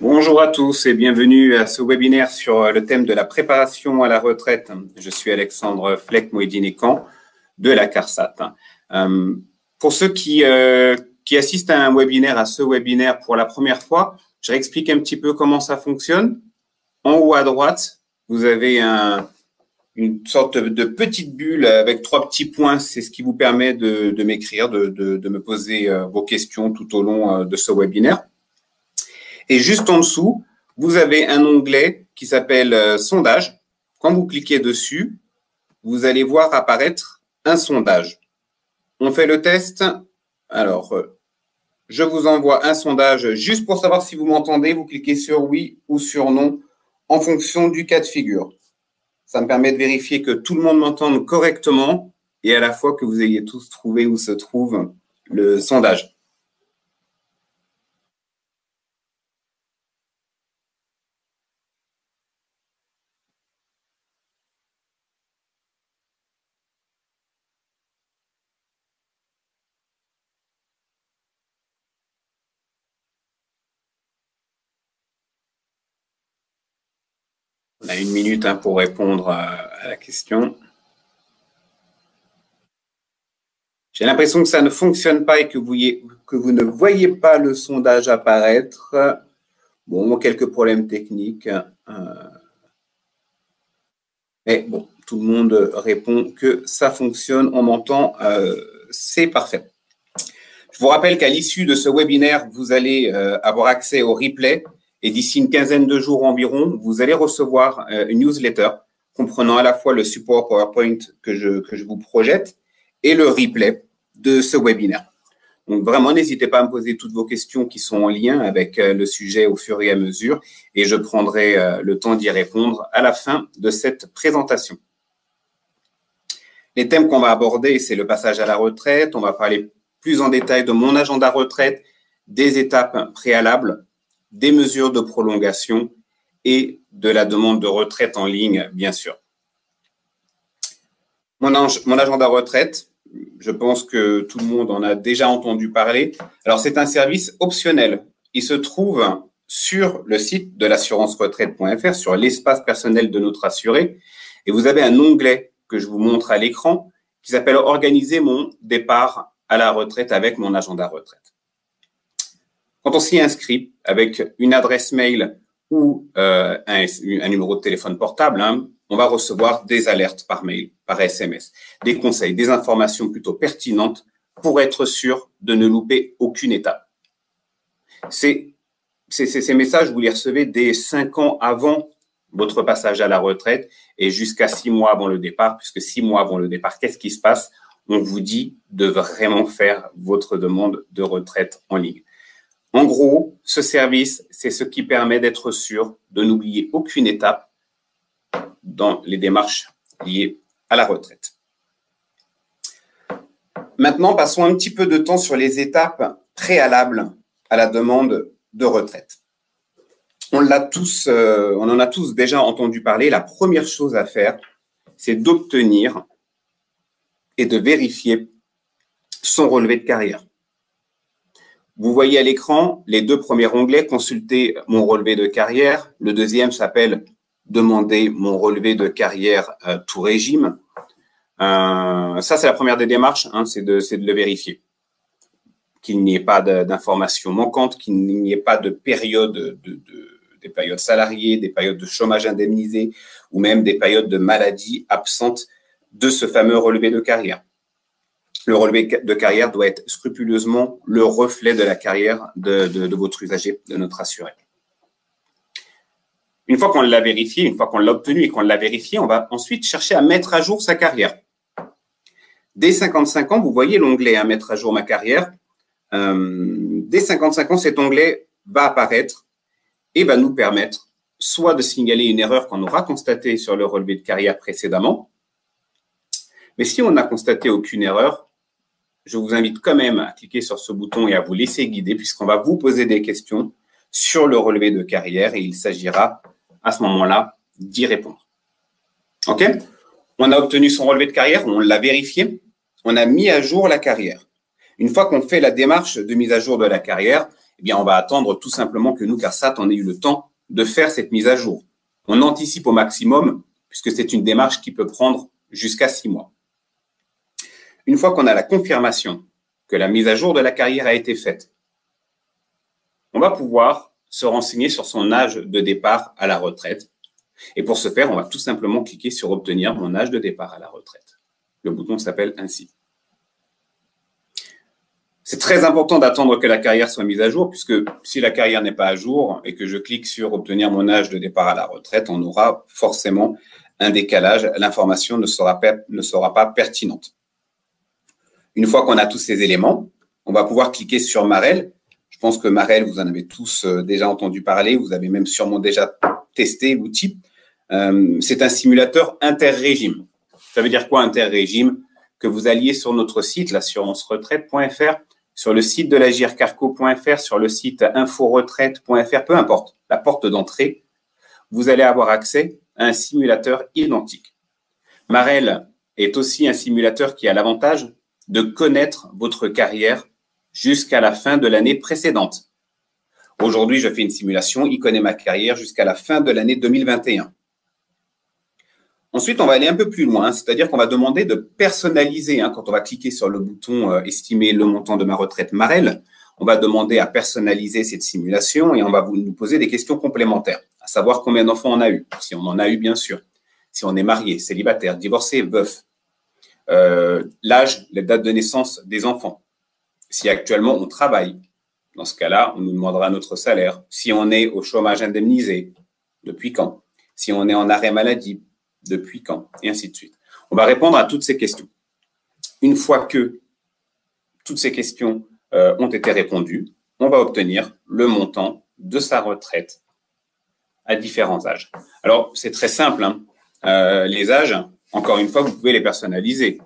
Bonjour à tous et bienvenue à ce webinaire sur le thème de la préparation à la retraite. Je suis Alexandre Fleck-Mouhidine-Camp de la CARSAT. Pour ceux qui assistent à à ce webinaire pour la première fois, je réexplique un petit peu comment ça fonctionne. En haut à droite, vous avez une sorte de petite bulle avec 3 petits points. C'est ce qui vous permet de m'écrire, de me poser vos questions tout au long de ce webinaire. Et juste en dessous, vous avez un onglet qui s'appelle Sondage. Quand vous cliquez dessus, vous allez voir apparaître un sondage. On fait le test. Alors, je vous envoie un sondage juste pour savoir si vous m'entendez. Vous cliquez sur oui ou sur non en fonction du cas de figure. Ça me permet de vérifier que tout le monde m'entende correctement et à la fois que vous ayez tous trouvé où se trouve le sondage. On a 1 minute pour répondre à la question. J'ai l'impression que ça ne fonctionne pas et que vous ne voyez pas le sondage apparaître. Bon, quelques problèmes techniques. Mais bon, tout le monde répond que ça fonctionne, on m'entend, c'est parfait. Je vous rappelle qu'à l'issue de ce webinaire, vous allez avoir accès au replay et d'ici une quinzaine de jours environ, vous allez recevoir une newsletter comprenant à la fois le support PowerPoint que je vous projette et le replay de ce webinaire. Donc, vraiment, n'hésitez pas à me poser toutes vos questions qui sont en lien avec le sujet au fur et à mesure et je prendrai le temps d'y répondre à la fin de cette présentation. Les thèmes qu'on va aborder, c'est le passage à la retraite. On va parler plus en détail de mon agenda retraite, des étapes préalables, des mesures de prolongation et de la demande de retraite en ligne, bien sûr. Mon agenda retraite, je pense que tout le monde en a déjà entendu parler. Alors, c'est un service optionnel. Il se trouve sur le site de l'assurance-retraite.fr, sur l'espace personnel de notre assuré. Et vous avez un onglet que je vous montre à l'écran qui s'appelle « Organiser mon départ à la retraite avec mon agenda retraite ». Quand on s'y inscrit avec une adresse mail ou un numéro de téléphone portable, on va recevoir des alertes par mail, par SMS, des conseils, des informations plutôt pertinentes pour être sûr de ne louper aucune étape. Ces messages, vous les recevez dès 5 ans avant votre passage à la retraite et jusqu'à 6 mois avant le départ, puisque 6 mois avant le départ, qu'est-ce qui se passe? On vous dit de vraiment faire votre demande de retraite en ligne. En gros, ce service, c'est ce qui permet d'être sûr de n'oublier aucune étape dans les démarches liées à la retraite. Maintenant, passons un petit peu de temps sur les étapes préalables à la demande de retraite. On en a tous déjà entendu parler. La première chose à faire, c'est d'obtenir et de vérifier son relevé de carrière. Vous voyez à l'écran les 2 premiers onglets, consulter mon relevé de carrière. Le deuxième s'appelle demander mon relevé de carrière tout régime. Ça, c'est la première des démarches, c'est de le vérifier. Qu'il n'y ait pas d'informations manquantes, qu'il n'y ait pas de période des périodes salariées, des périodes de chômage indemnisé ou même des périodes de maladie absentes de ce fameux relevé de carrière. Le relevé de carrière doit être scrupuleusement le reflet de la carrière de votre usager, de notre assuré. Une fois qu'on l'a vérifié, une fois qu'on l'a obtenu et qu'on l'a vérifié, on va ensuite chercher à mettre à jour sa carrière. Dès 55 ans, vous voyez l'onglet « Mettre à jour ma carrière ». Dès 55 ans, cet onglet va apparaître et va nous permettre soit de signaler une erreur qu'on aura constatée sur le relevé de carrière précédemment, mais si on n'a constaté aucune erreur, je vous invite quand même à cliquer sur ce bouton et à vous laisser guider puisqu'on va vous poser des questions sur le relevé de carrière et il s'agira à ce moment-là d'y répondre. OK? On a obtenu son relevé de carrière, on l'a vérifié, on a mis à jour la carrière. Une fois qu'on fait la démarche de mise à jour de la carrière, Eh bien, on va attendre tout simplement que nous, CARSAT, on ait eu le temps de faire cette mise à jour. On anticipe au maximum, puisque c'est une démarche qui peut prendre jusqu'à 6 mois. Une fois qu'on a la confirmation que la mise à jour de la carrière a été faite, on va pouvoir se renseigner sur son âge de départ à la retraite. Et pour ce faire, on va tout simplement cliquer sur « Obtenir mon âge de départ à la retraite ». Le bouton s'appelle ainsi. C'est très important d'attendre que la carrière soit mise à jour, puisque si la carrière n'est pas à jour et que je clique sur « Obtenir mon âge de départ à la retraite », on aura forcément un décalage. L'information ne sera pas pertinente. Une fois qu'on a tous ces éléments, on va pouvoir cliquer sur Marel. Je pense que Marel, vous en avez tous déjà entendu parler, vous avez même sûrement déjà testé l'outil. C'est un simulateur interrégime. Ça veut dire quoi interrégime? Que vous alliez sur notre site, l'assurance-retraite.fr, sur le site de l'agircarco.fr, sur le site inforetraite.fr, peu importe, la porte d'entrée, vous allez avoir accès à un simulateur identique. Marel est aussi un simulateur qui a l'avantage de connaître votre carrière jusqu'à la fin de l'année précédente. Aujourd'hui, je fais une simulation, il connaît ma carrière jusqu'à la fin de l'année 2021. Ensuite, on va aller un peu plus loin, c'est-à-dire qu'on va demander de personnaliser. Quand on va cliquer sur le bouton « Estimer le montant de ma retraite Marel », on va demander à personnaliser cette simulation et on va nous poser des questions complémentaires, à savoir combien d'enfants on a eu, si on en a eu bien sûr, si on est marié, célibataire, divorcé, veuf, l'âge, les dates de naissance des enfants, si actuellement on travaille. Dans ce cas-là, on nous demandera notre salaire. Si on est au chômage indemnisé, depuis quand? Si on est en arrêt maladie, depuis quand? Et ainsi de suite. On va répondre à toutes ces questions. Une fois que toutes ces questions ont été répondues, on va obtenir le montant de sa retraite à différents âges. Alors, c'est très simple. Les âges, encore une fois, vous pouvez les personnaliser.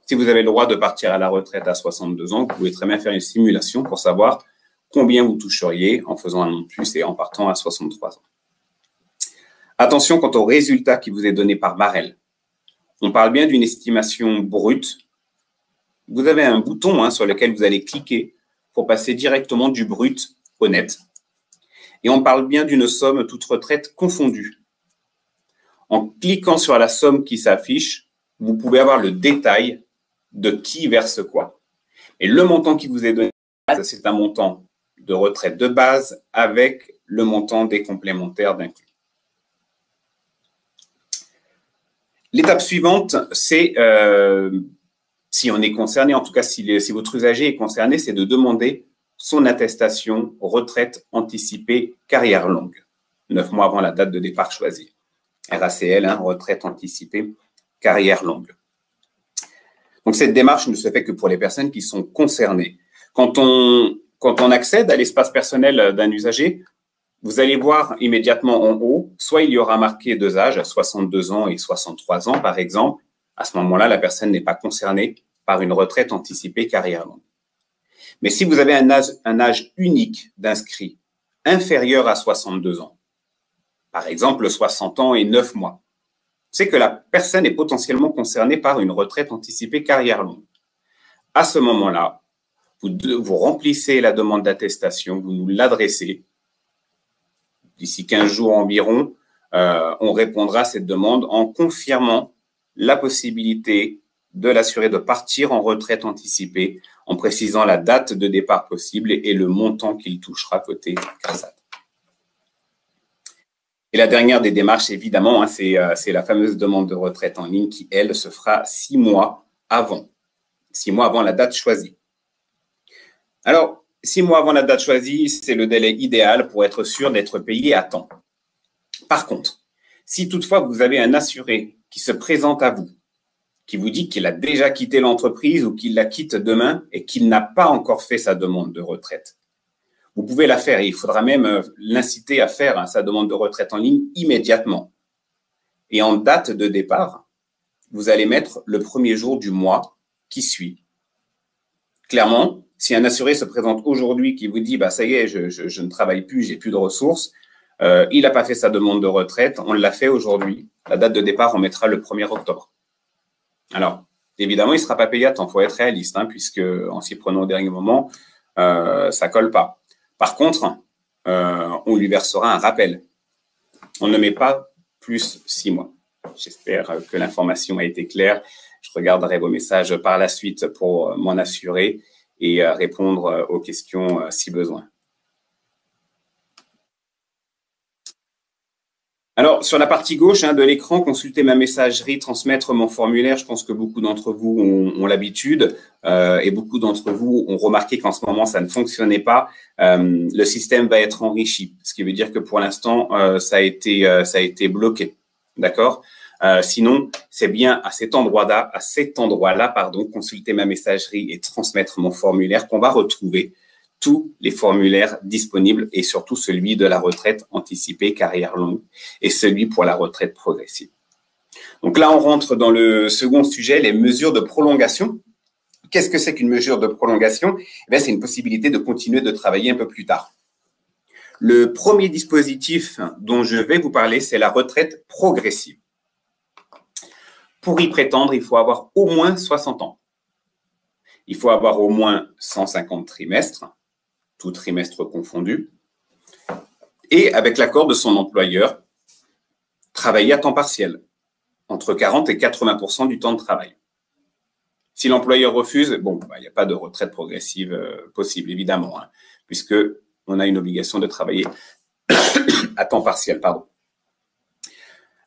Si vous avez le droit de partir à la retraite à 62 ans, vous pouvez très bien faire une simulation pour savoir combien vous toucheriez en faisant un an de plus et en partant à 63 ans. Attention quant au résultat qui vous est donné par Marel. On parle bien d'une estimation brute. Vous avez un bouton sur lequel vous allez cliquer pour passer directement du brut au net. Et on parle bien d'une somme toute retraite confondue. En cliquant sur la somme qui s'affiche, vous pouvez avoir le détail de qui verse quoi. Et le montant qui vous est donné, c'est un montant de retraite de base avec le montant des complémentaires d'inclus. L'étape suivante, c'est, si on est concerné, en tout cas si votre usager est concerné, c'est de demander son attestation retraite anticipée carrière longue, 9 mois avant la date de départ choisie. RACL, retraite anticipée carrière longue. Donc, cette démarche ne se fait que pour les personnes qui sont concernées. Quand on accède à l'espace personnel d'un usager, vous allez voir immédiatement en haut, soit il y aura marqué 2 âges, 62 ans et 63 ans par exemple. À ce moment-là, la personne n'est pas concernée par une retraite anticipée carrière longue. Mais si vous avez un âge unique d'inscrit inférieur à 62 ans, par exemple 60 ans et 9 mois, c'est que la personne est potentiellement concernée par une retraite anticipée carrière longue. À ce moment-là, vous remplissez la demande d'attestation, vous nous l'adressez. D'ici 15 jours environ, on répondra à cette demande en confirmant la possibilité de l'assuré de partir en retraite anticipée, en précisant la date de départ possible et le montant qu'il touchera côté CARSAT. Et la dernière des démarches, évidemment, c'est la fameuse demande de retraite en ligne qui, elle, se fera 6 mois avant. 6 mois avant la date choisie. Alors, 6 mois avant la date choisie, c'est le délai idéal pour être sûr d'être payé à temps. Par contre, si toutefois vous avez un assuré qui se présente à vous, qui vous dit qu'il a déjà quitté l'entreprise ou qu'il la quitte demain et qu'il n'a pas encore fait sa demande de retraite, vous pouvez la faire et il faudra même l'inciter à faire sa demande de retraite en ligne immédiatement. Et en date de départ, vous allez mettre le premier jour du mois qui suit. Clairement, si un assuré se présente aujourd'hui qui vous dit « ça y est, je ne travaille plus, j'ai plus de ressources », il n'a pas fait sa demande de retraite, on l'a fait aujourd'hui. La date de départ, on mettra le 1er octobre. Alors, évidemment, il ne sera pas payé à temps, il faut être réaliste, puisque en s'y prenant au dernier moment, ça ne colle pas. Par contre, on lui versera un rappel. On ne met pas plus 6 mois. J'espère que l'information a été claire. Je regarderai vos messages par la suite pour m'en assurer et répondre aux questions si besoin. Alors, sur la partie gauche de l'écran, consulter ma messagerie, transmettre mon formulaire. Je pense que beaucoup d'entre vous ont l'habitude et beaucoup d'entre vous ont remarqué qu'en ce moment, ça ne fonctionnait pas. Le système va être enrichi, ce qui veut dire que pour l'instant, ça a été bloqué. D'accord ? Sinon, c'est bien à cet endroit-là, consulter ma messagerie et transmettre mon formulaire qu'on va retrouver tous les formulaires disponibles et surtout celui de la retraite anticipée carrière longue et celui pour la retraite progressive. Donc là, on rentre dans le second sujet, les mesures de prolongation. Qu'est-ce que c'est qu'une mesure de prolongation ? C'est une possibilité de continuer de travailler un peu plus tard. Le premier dispositif dont je vais vous parler, c'est la retraite progressive. Pour y prétendre, il faut avoir au moins 60 ans. Il faut avoir au moins 150 trimestres, tout trimestre confondu, et avec l'accord de son employeur, travailler à temps partiel, entre 40 et 80% du temps de travail. Si l'employeur refuse, il n'y a pas de retraite progressive possible, évidemment, puisque on a une obligation de travailler à temps partiel,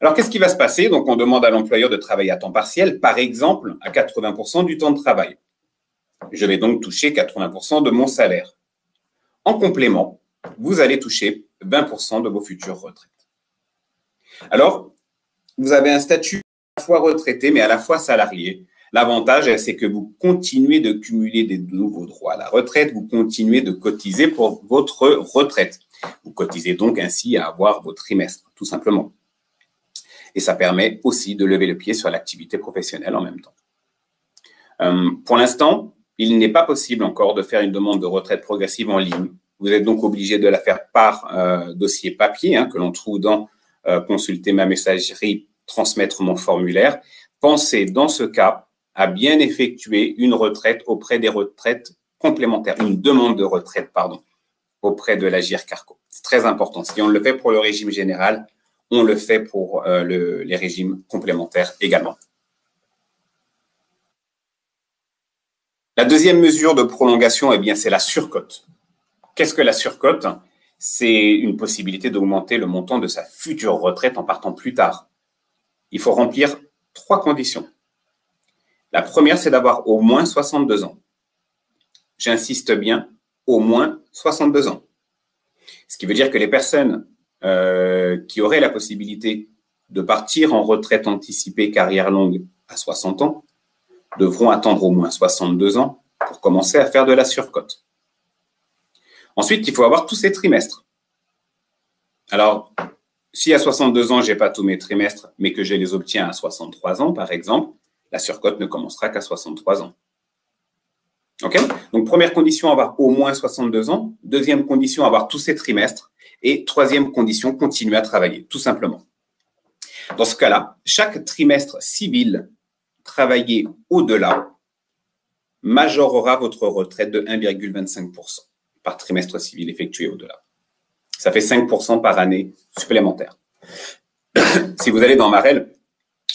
Alors, qu'est-ce qui va se passer ? Donc, on demande à l'employeur de travailler à temps partiel, par exemple, à 80% du temps de travail. Je vais donc toucher 80% de mon salaire. En complément, vous allez toucher 20% de vos futures retraites. Alors, vous avez un statut à la fois retraité, mais à la fois salarié. L'avantage, c'est que vous continuez de cumuler des nouveaux droits à la retraite, vous continuez de cotiser pour votre retraite. Vous cotisez donc ainsi à avoir vos trimestres, tout simplement. Et ça permet aussi de lever le pied sur l'activité professionnelle en même temps. Pour l'instant, il n'est pas possible encore de faire une demande de retraite progressive en ligne. Vous êtes donc obligé de la faire par dossier papier que l'on trouve dans consulter ma messagerie, transmettre mon formulaire. Pensez dans ce cas à bien effectuer une retraite auprès des retraites complémentaires, une demande de retraite, auprès de l'Agirc Arrco. C'est très important. Si on le fait pour le régime général, on le fait pour les régimes complémentaires également. La deuxième mesure de prolongation, c'est la surcote. Qu'est-ce que la surcote ? C'est une possibilité d'augmenter le montant de sa future retraite en partant plus tard. Il faut remplir 3 conditions. La première, c'est d'avoir au moins 62 ans. J'insiste bien, au moins 62 ans. Ce qui veut dire que les personnes qui auraient la possibilité de partir en retraite anticipée carrière longue à 60 ans devront attendre au moins 62 ans pour commencer à faire de la surcote. Ensuite, il faut avoir tous ces trimestres. Alors, si à 62 ans, je n'ai pas tous mes trimestres, mais que je les obtiens à 63 ans, par exemple, la surcote ne commencera qu'à 63 ans. OK ? Donc, première condition, avoir au moins 62 ans. Deuxième condition, avoir tous ces trimestres. Et troisième condition, continuer à travailler, tout simplement. Dans ce cas-là, chaque trimestre civil travaillé au-delà majorera votre retraite de 1,25% par trimestre civil effectué au-delà. Ça fait 5% par année supplémentaire. Si vous allez dans Marel,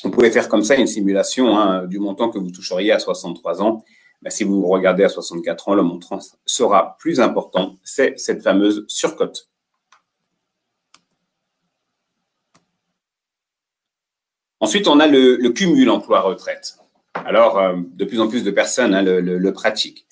vous pouvez faire comme ça une simulation du montant que vous toucheriez à 63 ans. Si vous regardez à 64 ans, le montant sera plus important. C'est cette fameuse surcote. Ensuite, on a le cumul emploi-retraite. Alors, de plus en plus de personnes le pratiquent.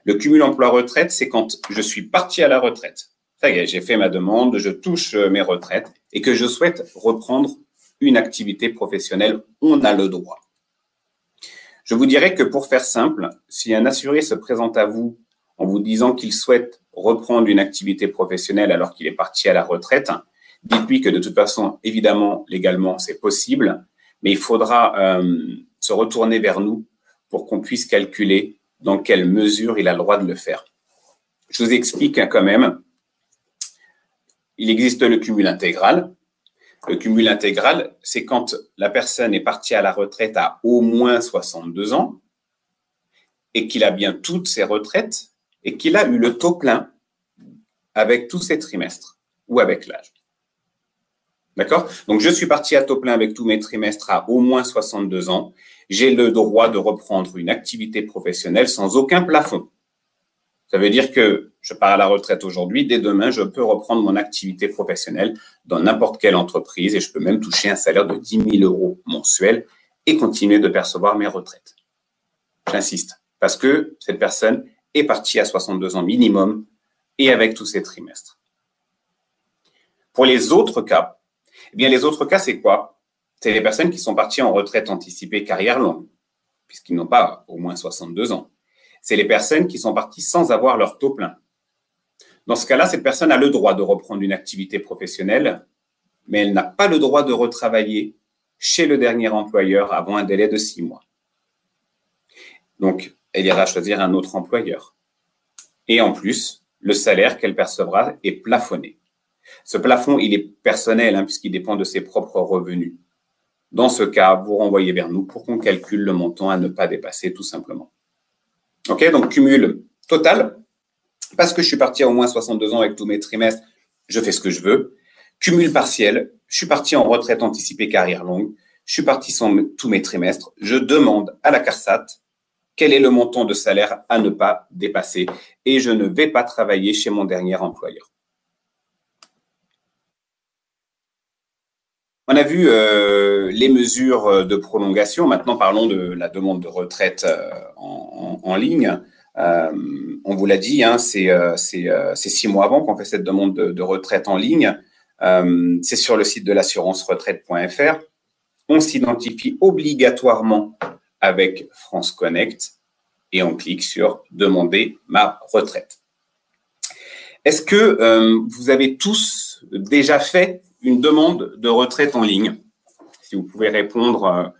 Le cumul emploi-retraite, c'est quand je suis parti à la retraite. Ça y est, j'ai fait ma demande, je touche mes retraites et que je souhaite reprendre une activité professionnelle, on a le droit. Je vous dirais que pour faire simple, si un assuré se présente à vous en vous disant qu'il souhaite reprendre une activité professionnelle alors qu'il est parti à la retraite, dites-lui que de toute façon, évidemment, légalement, c'est possible, mais il faudra se retourner vers nous pour qu'on puisse calculer dans quelle mesure il a le droit de le faire. Je vous explique quand même. Il existe le cumul intégral. Le cumul intégral, c'est quand la personne est partie à la retraite à au moins 62 ans et qu'il a bien toutes ses retraites et qu'il a eu le taux plein avec tous ces trimestres ou avec l'âge. D'accord? Donc, je suis parti à taux plein avec tous mes trimestres à au moins 62 ans. J'ai le droit de reprendre une activité professionnelle sans aucun plafond. Ça veut dire que je pars à la retraite aujourd'hui, dès demain, je peux reprendre mon activité professionnelle dans n'importe quelle entreprise et je peux même toucher un salaire de 10 000 euros mensuels et continuer de percevoir mes retraites. J'insiste, parce que cette personne est partie à 62 ans minimum et avec tous ses trimestres. Pour les autres cas, eh bien, les autres cas, c'est quoi? C'est les personnes qui sont parties en retraite anticipée carrière longue, puisqu'ils n'ont pas au moins 62 ans. C'est les personnes qui sont parties sans avoir leur taux plein. Dans ce cas-là, cette personne a le droit de reprendre une activité professionnelle, mais elle n'a pas le droit de retravailler chez le dernier employeur avant un délai de 6 mois. Donc, elle ira choisir un autre employeur. Et en plus, le salaire qu'elle percevra est plafonné. Ce plafond, il est personnel, puisqu'il dépend de ses propres revenus. Dans ce cas, vous renvoyez vers nous pour qu'on calcule le montant à ne pas dépasser, tout simplement. OK, donc cumul total, parce que je suis parti à au moins 62 ans avec tous mes trimestres, je fais ce que je veux. Cumul partiel, je suis parti en retraite anticipée carrière longue, je suis parti sans tous mes trimestres, je demande à la CARSAT quel est le montant de salaire à ne pas dépasser et je ne vais pas travailler chez mon dernier employeur. On a vu les mesures de prolongation. Maintenant, parlons de la demande de retraite en ligne. On vous l'a dit, c'est 6 mois avant qu'on fait cette demande de retraite en ligne. C'est sur le site de l'assurance-retraite.fr. On s'identifie obligatoirement avec France Connect et on clique sur « Demander ma retraite ». Est-ce que vous avez tous déjà fait une demande de retraite en ligne? Si vous pouvez répondre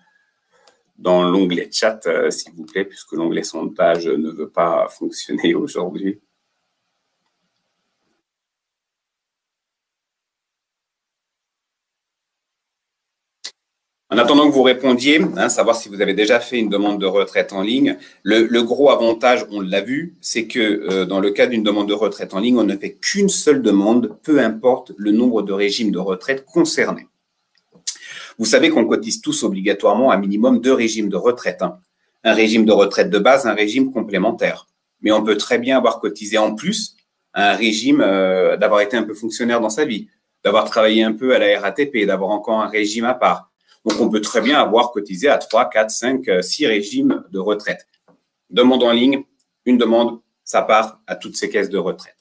dans l'onglet chat, s'il vous plaît, puisque l'onglet sondage ne veut pas fonctionner aujourd'hui. En attendant que vous répondiez, savoir si vous avez déjà fait une demande de retraite en ligne, le gros avantage, on l'a vu, c'est que dans le cas d'une demande de retraite en ligne, on ne fait qu'une seule demande, peu importe le nombre de régimes de retraite concernés. Vous savez qu'on cotise tous obligatoirement un minimum 2 régimes de retraite. Un régime de retraite de base, un régime complémentaire. Mais on peut très bien avoir cotisé en plus un régime d'avoir été un peu fonctionnaire dans sa vie, d'avoir travaillé un peu à la RATP, d'avoir encore un régime à part. Donc, on peut très bien avoir cotisé à 3, 4, 5, 6 régimes de retraite. Demande en ligne, une demande, ça part à toutes ces caisses de retraite.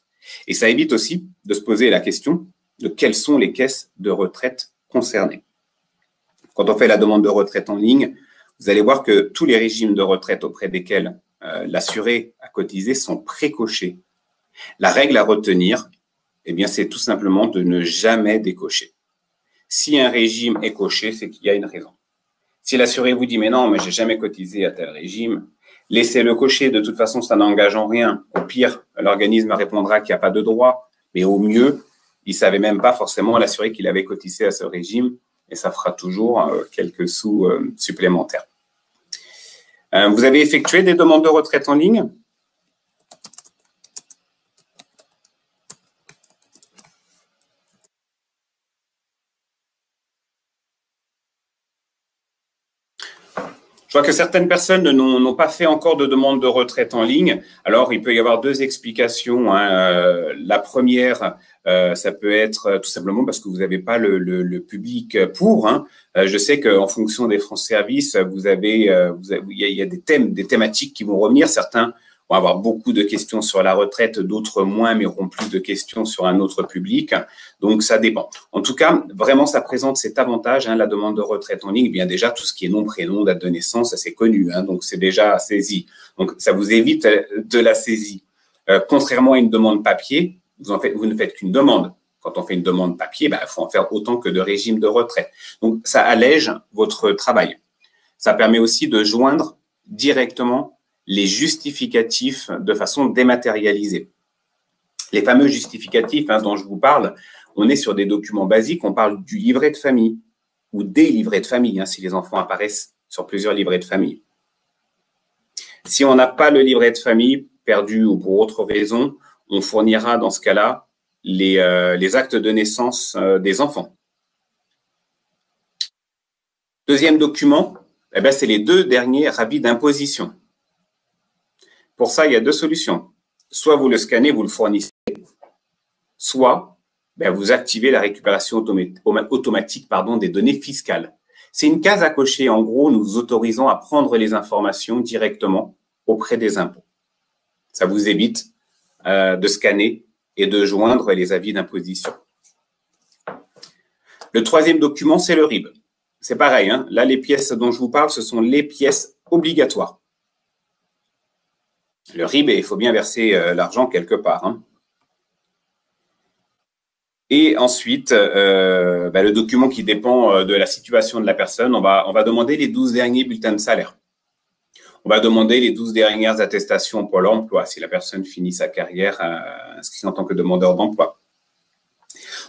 Et ça évite aussi de se poser la question de quelles sont les caisses de retraite concernées. Quand on fait la demande de retraite en ligne, vous allez voir que tous les régimes de retraite auprès desquels l'assuré a cotisé sont précochés. La règle à retenir, eh bien, c'est tout simplement de ne jamais décocher. Si un régime est coché, c'est qu'il y a une raison. Si l'assuré vous dit « mais non, mais j'ai jamais cotisé à tel régime », laissez-le cocher. De toute façon, ça n'engage en rien. Au pire, l'organisme répondra qu'il n'y a pas de droit. Mais au mieux, il ne savait même pas forcément l'assuré qu'il avait cotisé à ce régime et ça fera toujours quelques sous supplémentaires. Vous avez effectué des demandes de retraite en ligne ? Je vois que certaines personnes n'ont pas fait encore de demande de retraite en ligne. Alors, il peut y avoir 2 explications. La première, ça peut être tout simplement parce que vous n'avez pas le public pour. Je sais qu'en fonction des France Services, il y a des thématiques qui vont revenir. Certains vont avoir beaucoup de questions sur la retraite, d'autres moins, mais auront plus de questions sur un autre public. Donc, ça dépend. En tout cas, vraiment, ça présente cet avantage, la demande de retraite en ligne. Eh bien déjà, tout ce qui est nom, prénom, date de naissance, ça c'est connu, donc c'est déjà saisi. Donc, ça vous évite de la saisie. Contrairement à une demande papier, vous ne faites qu'une demande. Quand on fait une demande papier, il faut en faire autant que de régime de retraite. Donc, ça allège votre travail. Ça permet aussi de joindre directement les justificatifs de façon dématérialisée. Les fameux justificatifs dont je vous parle, on est sur des documents basiques, on parle du livret de famille ou des livrets de famille, si les enfants apparaissent sur plusieurs livrets de famille. Si on n'a pas le livret de famille, perdu ou pour autre raison, on fournira dans ce cas-là les actes de naissance des enfants. Deuxième document, eh ben, c'est les 2 derniers avis d'imposition. Pour ça, il y a 2 solutions. Soit vous le scannez, vous le fournissez, soit ben, vous activez la récupération automatique des données fiscales. C'est une case à cocher. En gros, nous vous autorisons à prendre les informations directement auprès des impôts. Ça vous évite de scanner et de joindre les avis d'imposition. Le 3e document, c'est le RIB. C'est pareil, hein. Là, les pièces dont je vous parle, ce sont les pièces obligatoires. Le RIB, il faut bien verser l'argent quelque part. Hein. Et ensuite, le document qui dépend de la situation de la personne, on va demander les 12 derniers bulletins de salaire. On va demander les 12 dernières attestations Pôle emploi, si la personne finit sa carrière inscrite en tant que demandeur d'emploi.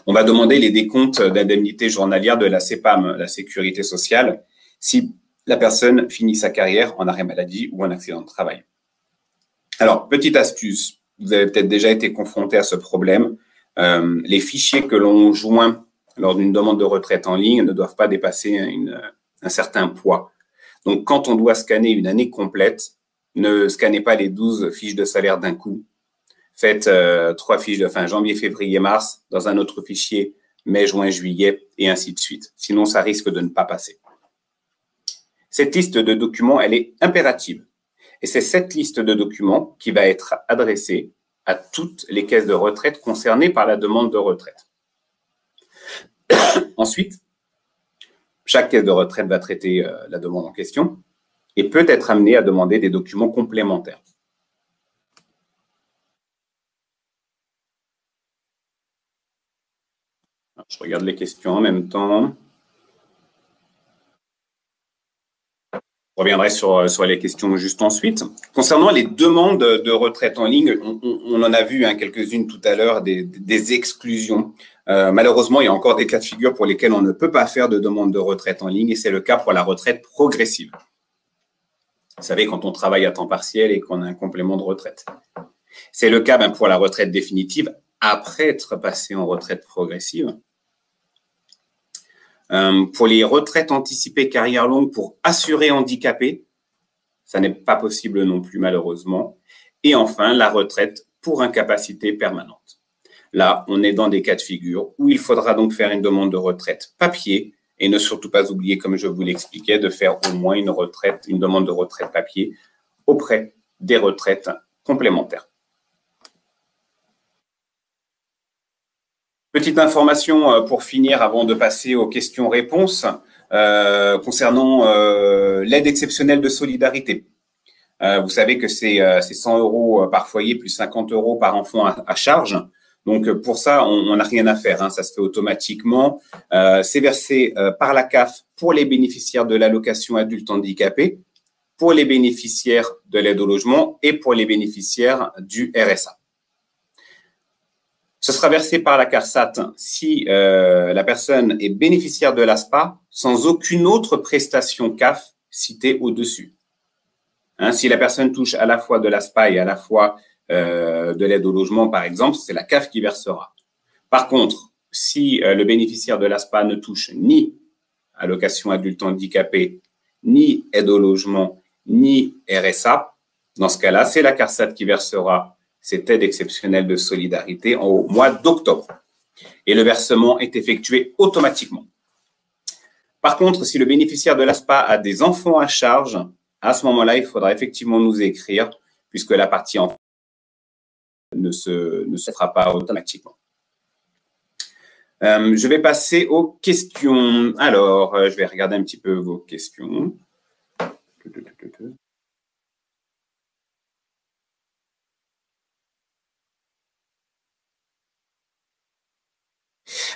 On va demander les décomptes d'indemnités journalières de la CEPAM, la Sécurité sociale, si la personne finit sa carrière en arrêt maladie ou en accident de travail. Alors, petite astuce, vous avez peut-être déjà été confronté à ce problème. Les fichiers que l'on joint lors d'une demande de retraite en ligne ne doivent pas dépasser un certain poids. Donc, quand on doit scanner une année complète, ne scannez pas les 12 fiches de salaire d'un coup. Faites 3 fiches de janvier, février, mars dans un autre fichier, mai, juin, juillet, et ainsi de suite. Sinon, ça risque de ne pas passer. Cette liste de documents, elle est impérative. Et c'est cette liste de documents qui va être adressée à toutes les caisses de retraite concernées par la demande de retraite. Ensuite, chaque caisse de retraite va traiter la demande en question et peut être amenée à demander des documents complémentaires. Je regarde les questions en même temps. Je reviendrai sur les questions juste ensuite. Concernant les demandes de retraite en ligne, on en a vu quelques-unes tout à l'heure, des exclusions. Malheureusement, il y a encore des cas de figure pour lesquels on ne peut pas faire de demande de retraite en ligne, et c'est le cas pour la retraite progressive. Vous savez, quand on travaille à temps partiel et qu'on a un complément de retraite. C'est le cas pour la retraite définitive, après être passé en retraite progressive. Pour les retraites anticipées carrière longue pour assurés handicapés, ça n'est pas possible non plus malheureusement. Et enfin, la retraite pour incapacité permanente. Là, on est dans des cas de figure où il faudra donc faire une demande de retraite papier et ne surtout pas oublier, comme je vous l'expliquais, de faire au moins une demande de retraite papier auprès des retraites complémentaires. Petite information pour finir avant de passer aux questions-réponses concernant l'aide exceptionnelle de solidarité. Vous savez que c'est 100 € par foyer plus 50 € par enfant à charge. Donc, pour ça, on n'a rien à faire. Ça se fait automatiquement. C'est versé par la CAF pour les bénéficiaires de l'allocation adulte handicapé, pour les bénéficiaires de l'aide au logement et pour les bénéficiaires du RSA. Ce sera versé par la CARSAT si la personne est bénéficiaire de l'ASPA sans aucune autre prestation CAF citée au-dessus. Si la personne touche à la fois de l'ASPA et à la fois de l'aide au logement, par exemple, c'est la CAF qui versera. Par contre, si le bénéficiaire de l'ASPA ne touche ni allocation adulte handicapé, ni aide au logement, ni RSA, dans ce cas-là, c'est la CARSAT qui versera cette aide exceptionnelle de solidarité au mois d'octobre. Et le versement est effectué automatiquement. Par contre, si le bénéficiaire de l'ASPA a des enfants à charge, à ce moment-là, il faudra effectivement nous écrire, puisque la partie enfant ne se fera pas automatiquement. Je vais passer aux questions. Alors, je vais regarder un petit peu vos questions.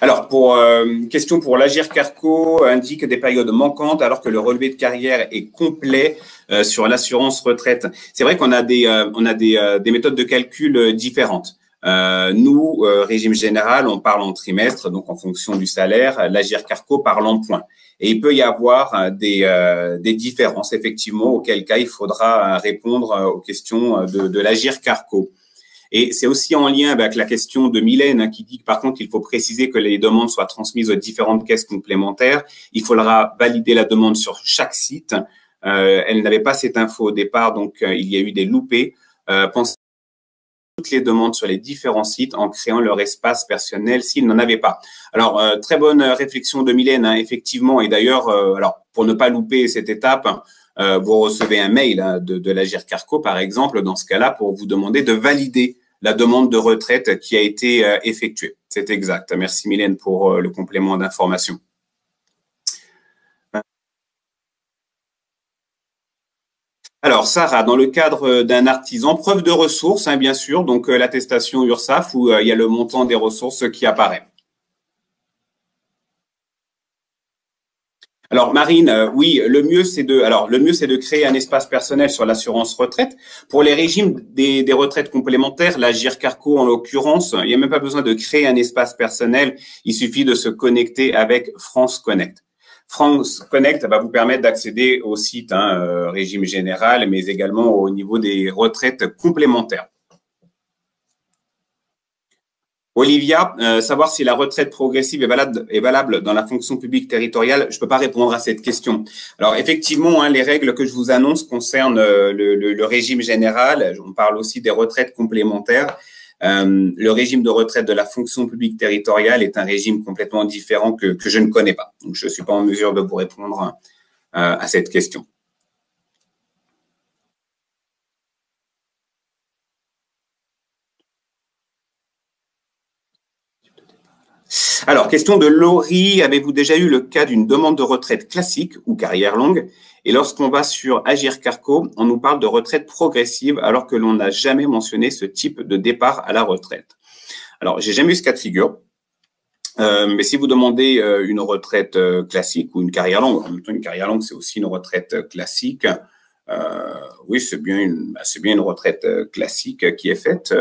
Alors, question pour l'Agir Carco indique des périodes manquantes alors que le relevé de carrière est complet sur l'assurance retraite. C'est vrai qu'on a des méthodes de calcul différentes. Nous, régime général, on parle en trimestre, donc en fonction du salaire. L'Agir Carco parle en points. Et il peut y avoir des différences, effectivement, auquel cas il faudra répondre aux questions de l'Agir Carco. Et c'est aussi en lien avec la question de Mylène, hein, qui dit que par contre, il faut préciser que les demandes soient transmises aux différentes caisses complémentaires. Il faudra valider la demande sur chaque site. Elle n'avait pas cette info au départ, donc il y a eu des loupés. Pensez toutes les demandes sur les différents sites en créant leur espace personnel s'ils n'en avaient pas. Alors, très bonne réflexion de Mylène, hein, effectivement. Et d'ailleurs, alors pour ne pas louper cette étape, vous recevez un mail, hein, de l'Agir Carco, par exemple, dans ce cas-là, pour vous demander de valider la demande de retraite qui a été effectuée. C'est exact. Merci Mylène pour le complément d'information. Alors, Sarah, dans le cadre d'un artisan, preuve de ressources, hein, bien sûr, donc l'attestation URSSAF où il y a le montant des ressources qui apparaît. Alors, Marine, oui, le mieux, c'est de créer un espace personnel sur l'assurance retraite. Pour les régimes des retraites complémentaires, l'Agir Carco, en l'occurrence, il n'y a même pas besoin de créer un espace personnel. Il suffit de se connecter avec France Connect. France Connect va vous permettre d'accéder au site, hein, régime général, mais également au niveau des retraites complémentaires. Olivia, savoir si la retraite progressive est valable dans la fonction publique territoriale, je ne peux pas répondre à cette question. Alors effectivement, hein, les règles que je vous annonce concernent le régime général. On parle aussi des retraites complémentaires. Le régime de retraite de la fonction publique territoriale est un régime complètement différent que je ne connais pas. Donc, je ne suis pas en mesure de vous répondre à cette question. Alors, question de Laurie. Avez-vous déjà eu le cas d'une demande de retraite classique ou carrière longue? Et lorsqu'on va sur Agir Carco, on nous parle de retraite progressive alors que l'on n'a jamais mentionné ce type de départ à la retraite. Alors, j'ai jamais eu ce cas de figure. Mais si vous demandez une retraite classique ou une carrière longue, en même temps, une carrière longue, c'est aussi une retraite classique. Oui, c'est bien une retraite classique qui est faite.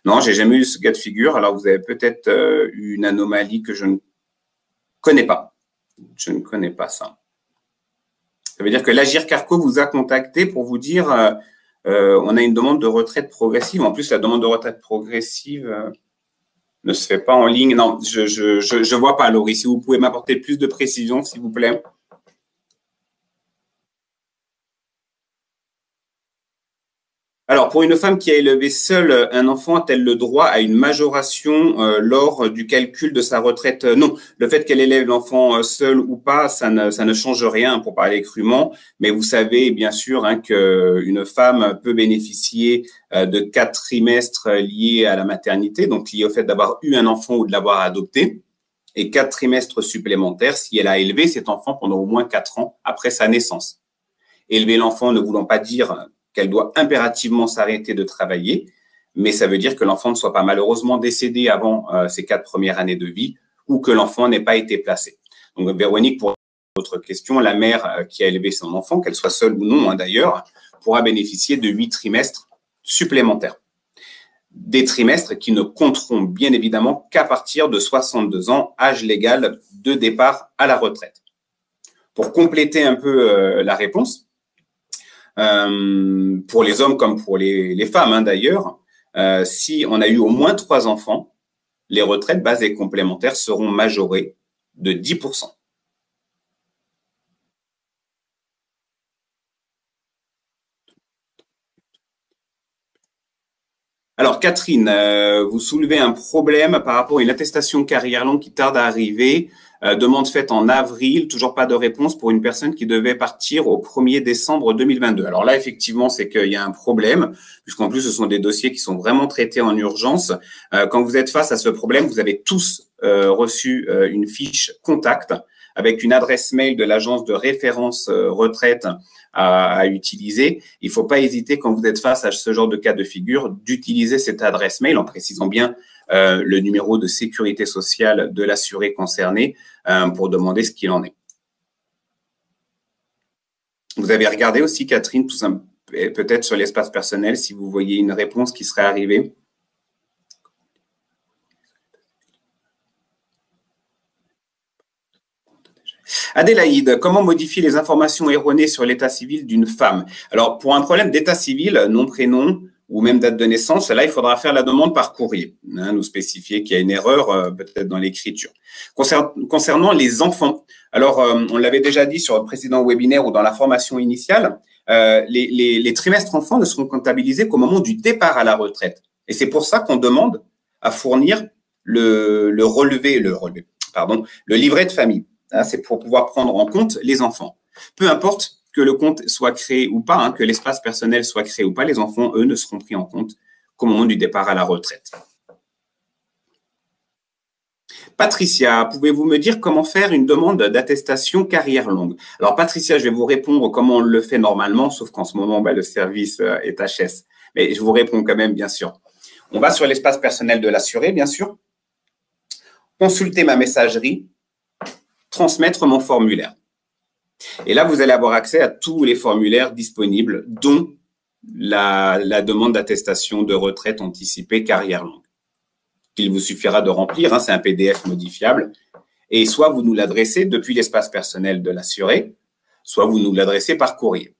Non, j'ai jamais eu ce cas de figure. Alors, vous avez peut-être une anomalie que je ne connais pas. Je ne connais pas ça. Ça veut dire que l'Agir Carco vous a contacté pour vous dire on a une demande de retraite progressive. En plus, la demande de retraite progressive ne se fait pas en ligne. Non, je vois pas, Laurie. Si vous pouvez m'apporter plus de précision, s'il vous plaît. Alors, pour une femme qui a élevé seule un enfant, a-t-elle le droit à une majoration lors du calcul de sa retraite? Non, le fait qu'elle élève l'enfant seule ou pas, ça ne change rien, pour parler crûment. Mais vous savez bien sûr, hein, qu'une femme peut bénéficier de 4 trimestres liés à la maternité, donc liés au fait d'avoir eu un enfant ou de l'avoir adopté, et 4 trimestres supplémentaires si elle a élevé cet enfant pendant au moins 4 ans après sa naissance. Élever l'enfant ne voulant pas dire qu'elle doit impérativement s'arrêter de travailler, mais ça veut dire que l'enfant ne soit pas malheureusement décédé avant ses 4 premières années de vie ou que l'enfant n'ait pas été placé. Donc, Véronique, pour votre question, la mère qui a élevé son enfant, qu'elle soit seule ou non, hein, d'ailleurs, pourra bénéficier de 8 trimestres supplémentaires. Des trimestres qui ne compteront bien évidemment qu'à partir de 62 ans, âge légal de départ à la retraite. Pour compléter un peu la réponse, pour les hommes comme pour les femmes, hein, d'ailleurs, si on a eu au moins 3 enfants, les retraites bases et complémentaires seront majorées de 10%. Alors, Catherine, vous soulevez un problème par rapport à une attestation carrière longue qui tarde à arriver. Demande faite en avril, toujours pas de réponse pour une personne qui devait partir au 1er décembre 2022. Alors là, effectivement, c'est qu'il y a un problème, puisqu'en plus, ce sont des dossiers qui sont vraiment traités en urgence. Quand vous êtes face à ce problème, vous avez tous reçu une fiche contact avec une adresse mail de l'agence de référence retraite à utiliser. Il ne faut pas hésiter, quand vous êtes face à ce genre de cas de figure, d'utiliser cette adresse mail en précisant bien le numéro de sécurité sociale de l'assuré concerné pour demander ce qu'il en est. Vous avez regardé aussi, Catherine, peut-être sur l'espace personnel, si vous voyez une réponse qui serait arrivée. Adélaïde, comment modifier les informations erronées sur l'état civil d'une femme? Alors, pour un problème d'état civil, nom, prénom, ou même date de naissance, là, il faudra faire la demande par courrier, hein, nous spécifier qu'il y a une erreur peut-être dans l'écriture. Concernant les enfants, alors on l'avait déjà dit sur le précédent webinaire ou dans la formation initiale, les trimestres enfants ne seront comptabilisés qu'au moment du départ à la retraite. Et c'est pour ça qu'on demande à fournir le livret de famille. C'est pour pouvoir prendre en compte les enfants. Peu importe que le compte soit créé ou pas, hein, que l'espace personnel soit créé ou pas, les enfants, eux, ne seront pris en compte qu'au moment du départ à la retraite. Patricia, pouvez-vous me dire comment faire une demande d'attestation carrière longue? Alors, Patricia, je vais vous répondre comment on le fait normalement, sauf qu'en ce moment, le service est HS. Mais je vous réponds quand même, bien sûr. On va sur l'espace personnel de l'assuré, bien sûr. Consulter ma messagerie, transmettre mon formulaire. Et là, vous allez avoir accès à tous les formulaires disponibles, dont la demande d'attestation de retraite anticipée carrière longue. Il vous suffira de remplir, hein, c'est un PDF modifiable, et soit vous nous l'adressez depuis l'espace personnel de l'assuré, soit vous nous l'adressez par courrier.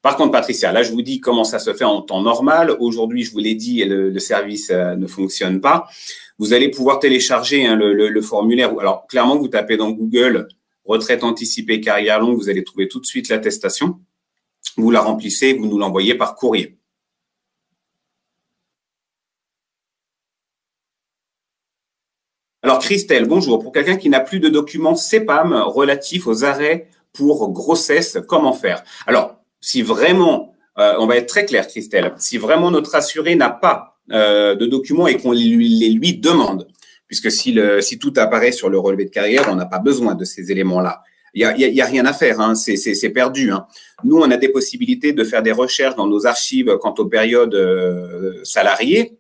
Par contre, Patricia, là, je vous dis comment ça se fait en temps normal. Aujourd'hui, je vous l'ai dit, le service ne fonctionne pas. Vous allez pouvoir télécharger hein, le formulaire. Alors, clairement, vous tapez dans Google « Retraite anticipée carrière longue », vous allez trouver tout de suite l'attestation. Vous la remplissez, vous nous l'envoyez par courrier. Alors, Christelle, bonjour. Pour quelqu'un qui n'a plus de documents CEPAM relatifs aux arrêts pour grossesse, comment faire? Alors, si vraiment, on va être très clair, Christelle, si vraiment notre assuré n'a pas de documents et qu'on les lui demande, puisque si tout apparaît sur le relevé de carrière, on n'a pas besoin de ces éléments-là. Il y a rien à faire, hein, c'est perdu. Hein. Nous, on a des possibilités de faire des recherches dans nos archives quant aux périodes salariées.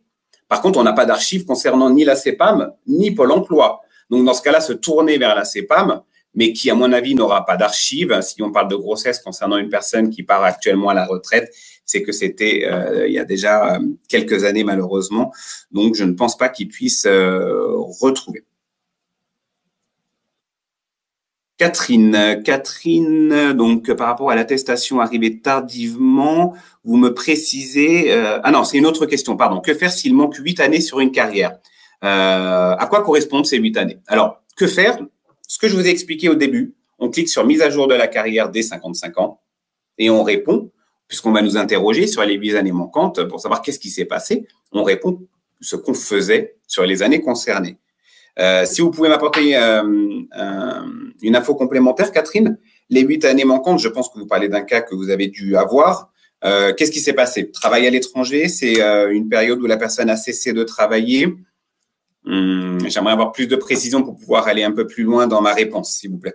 Par contre, on n'a pas d'archives concernant ni la CEPAM, ni Pôle emploi. Donc, dans ce cas-là, se tourner vers la CEPAM, mais qui, à mon avis, n'aura pas d'archives. Si on parle de grossesse concernant une personne qui part actuellement à la retraite, c'est que c'était il y a déjà quelques années, malheureusement. Donc, je ne pense pas qu'il puisse retrouver. Catherine, donc par rapport à l'attestation arrivée tardivement, vous me précisez… ah non, c'est une autre question, pardon. Que faire s'il manque 8 années sur une carrière? À quoi correspondent ces 8 années? Alors, que faire? Ce que je vous ai expliqué au début, on clique sur mise à jour de la carrière dès 55 ans et on répond, puisqu'on va nous interroger sur les 8 années manquantes pour savoir qu'est-ce qui s'est passé, on répond ce qu'on faisait sur les années concernées. Si vous pouvez m'apporter une info complémentaire, Catherine, les 8 années manquantes, je pense que vous parlez d'un cas que vous avez dû avoir. Qu'est-ce qui s'est passé? Travail à l'étranger, c'est une période où la personne a cessé de travailler. J'aimerais avoir plus de précision pour pouvoir aller un peu plus loin dans ma réponse, s'il vous plaît.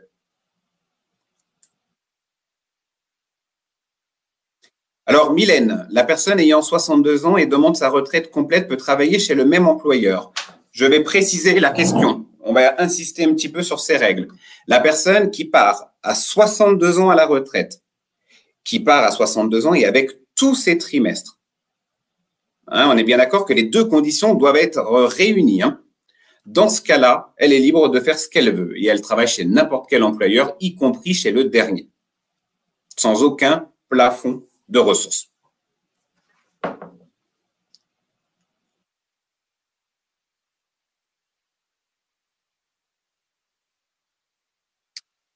Alors, Mylène, la personne ayant 62 ans et demande sa retraite complète peut travailler chez le même employeur. Je vais préciser la question. On va insister un petit peu sur ces règles. La personne qui part à 62 ans à la retraite, qui part à 62 ans et avec tous ses trimestres. Hein, on est bien d'accord que les deux conditions doivent être réunies. Hein. Dans ce cas-là, elle est libre de faire ce qu'elle veut et elle travaille chez n'importe quel employeur, y compris chez le dernier, sans aucun plafond de ressources.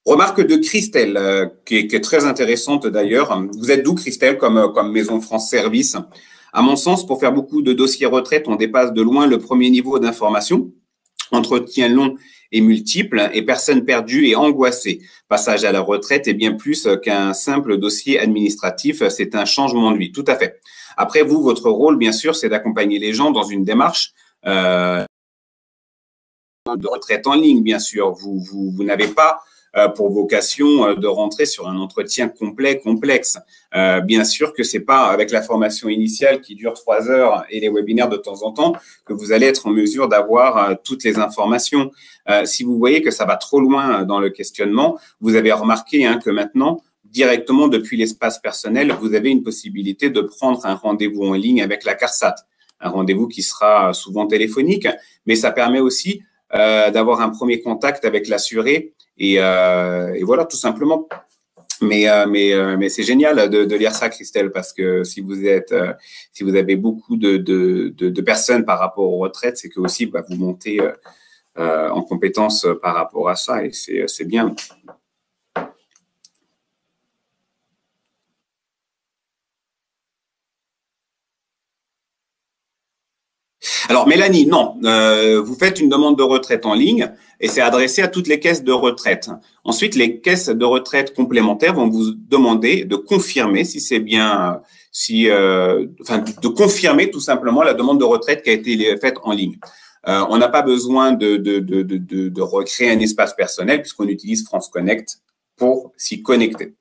Remarque de Christelle, qui est très intéressante d'ailleurs. Vous êtes d'où, Christelle, comme Maison France Service? À mon sens, pour faire beaucoup de dossiers retraite, on dépasse de loin le premier niveau d'information. Entretien long et multiple et personnes perdues et angoissées. Passage à la retraite est bien plus qu'un simple dossier administratif, c'est un changement de vie, tout à fait. Après, vous, votre rôle, bien sûr, c'est d'accompagner les gens dans une démarche de retraite en ligne, bien sûr. Vous n'avez pas pour vocation de rentrer sur un entretien complet, complexe. Bien sûr que c'est pas avec la formation initiale qui dure 3 heures et les webinaires de temps en temps que vous allez être en mesure d'avoir toutes les informations. Si vous voyez que ça va trop loin dans le questionnement, vous avez remarqué que maintenant, directement depuis l'espace personnel, vous avez une possibilité de prendre un rendez-vous en ligne avec la CARSAT. Un rendez-vous qui sera souvent téléphonique, mais ça permet aussi d'avoir un premier contact avec l'assuré et voilà, tout simplement. Mais c'est génial de lire ça, Christelle, parce que si vous avez beaucoup de personnes par rapport aux retraites, c'est que aussi bah, vous montez en compétences par rapport à ça, et c'est bien. Alors, Mélanie, non. Vous faites une demande de retraite en ligne et c'est adressé à toutes les caisses de retraite. Ensuite, les caisses de retraite complémentaires vont vous demander de confirmer si c'est bien, enfin, de confirmer tout simplement la demande de retraite qui a été faite en ligne. On n'a pas besoin de recréer un espace personnel puisqu'on utilise France Connect pour s'y connecter.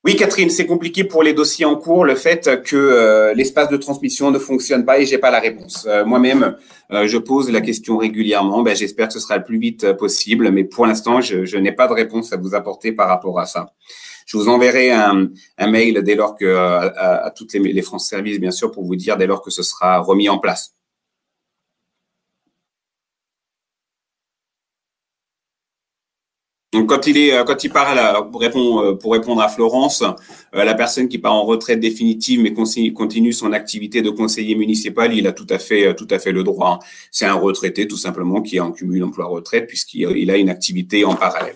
Oui, Catherine, c'est compliqué pour les dossiers en cours, le fait que l'espace de transmission ne fonctionne pas et j'ai pas la réponse. Moi-même, je pose la question régulièrement. Ben, j'espère que ce sera le plus vite possible, mais pour l'instant, je n'ai pas de réponse à vous apporter par rapport à ça. Je vous enverrai un mail dès lors que à toutes les France Services, bien sûr, pour vous dire dès lors que ce sera remis en place. Donc quand il parle pour répondre à Florence, la personne qui part en retraite définitive mais continue son activité de conseiller municipal, il a tout à fait le droit. C'est un retraité tout simplement qui est en cumul emploi-retraite puisqu'il a une activité en parallèle.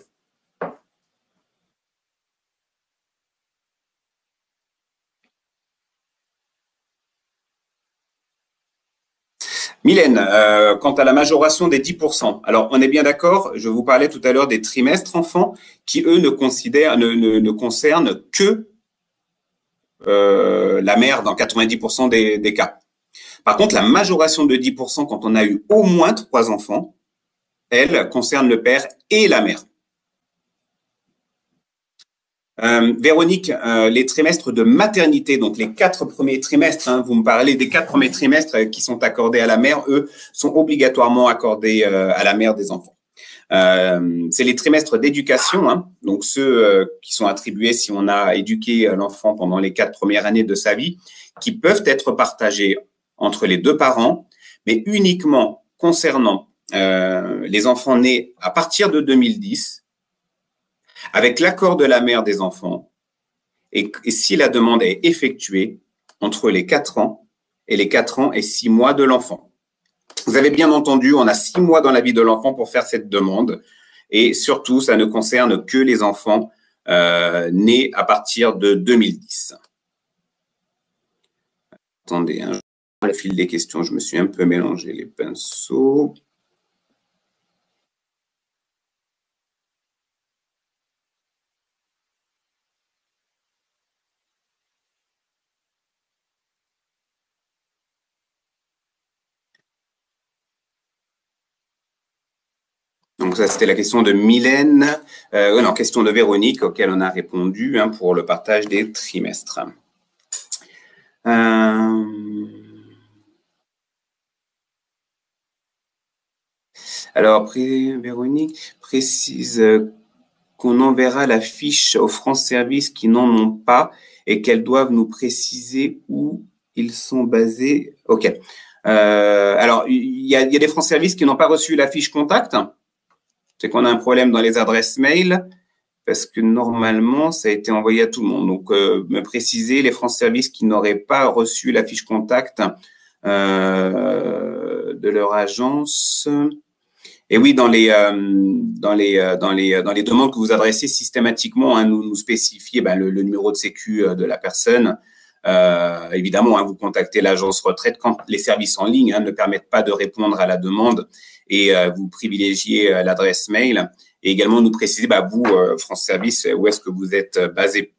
Mylène, quant à la majoration des 10%, alors on est bien d'accord, je vous parlais tout à l'heure des trimestres enfants qui, eux, ne concernent que la mère dans 90% des cas. Par contre, la majoration de 10% quand on a eu au moins 3 enfants, elle concerne le père et la mère. Véronique, les trimestres de maternité, donc les 4 premiers trimestres, hein, vous me parlez des 4 premiers trimestres qui sont accordés à la mère, eux, sont obligatoirement accordés à la mère des enfants. C'est les trimestres d'éducation, hein, donc ceux qui sont attribués si on a éduqué l'enfant pendant les 4 premières années de sa vie, qui peuvent être partagés entre les deux parents, mais uniquement concernant les enfants nés à partir de 2010, avec l'accord de la mère des enfants, et si la demande est effectuée entre les 4 ans et les 4 ans et 6 mois de l'enfant. Vous avez bien entendu, on a 6 mois dans la vie de l'enfant pour faire cette demande. Et surtout, ça ne concerne que les enfants nés à partir de 2010. Attendez, hein, le fil des questions, je me suis un peu mélangé les pinceaux. Donc ça, c'était la question de Mylène, non, question de Véronique, auquel on a répondu hein, pour le partage des trimestres. Alors, après, Véronique précise qu'on enverra la fiche aux France Services qui n'en ont pas et qu'elles doivent nous préciser où ils sont basés. OK. Alors, il y a des France Services qui n'ont pas reçu la fiche contact. C'est qu'on a un problème dans les adresses mail parce que normalement, ça a été envoyé à tout le monde. Donc, me préciser les France Services qui n'auraient pas reçu la fiche contact de leur agence. Et oui, dans les demandes que vous adressez systématiquement, hein, nous spécifiez ben, le numéro de sécu de la personne. Évidemment, hein, vous contactez l'agence retraite quand les services en ligne hein, ne permettent pas de répondre à la demande et vous privilégiez l'adresse mail. Et également nous préciser, bah, vous, France Service, où est-ce que vous êtes basé.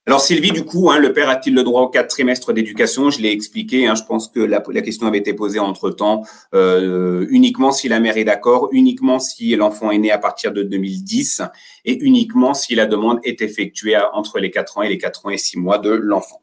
Alors Sylvie, du coup, hein, le père a-t-il le droit aux 4 trimestres d'éducation? Je l'ai expliqué, hein, je pense que la question avait été posée entre-temps, uniquement si la mère est d'accord, uniquement si l'enfant est né à partir de 2010 et uniquement si la demande est effectuée entre les 4 ans et les 4 ans et 6 mois de l'enfant.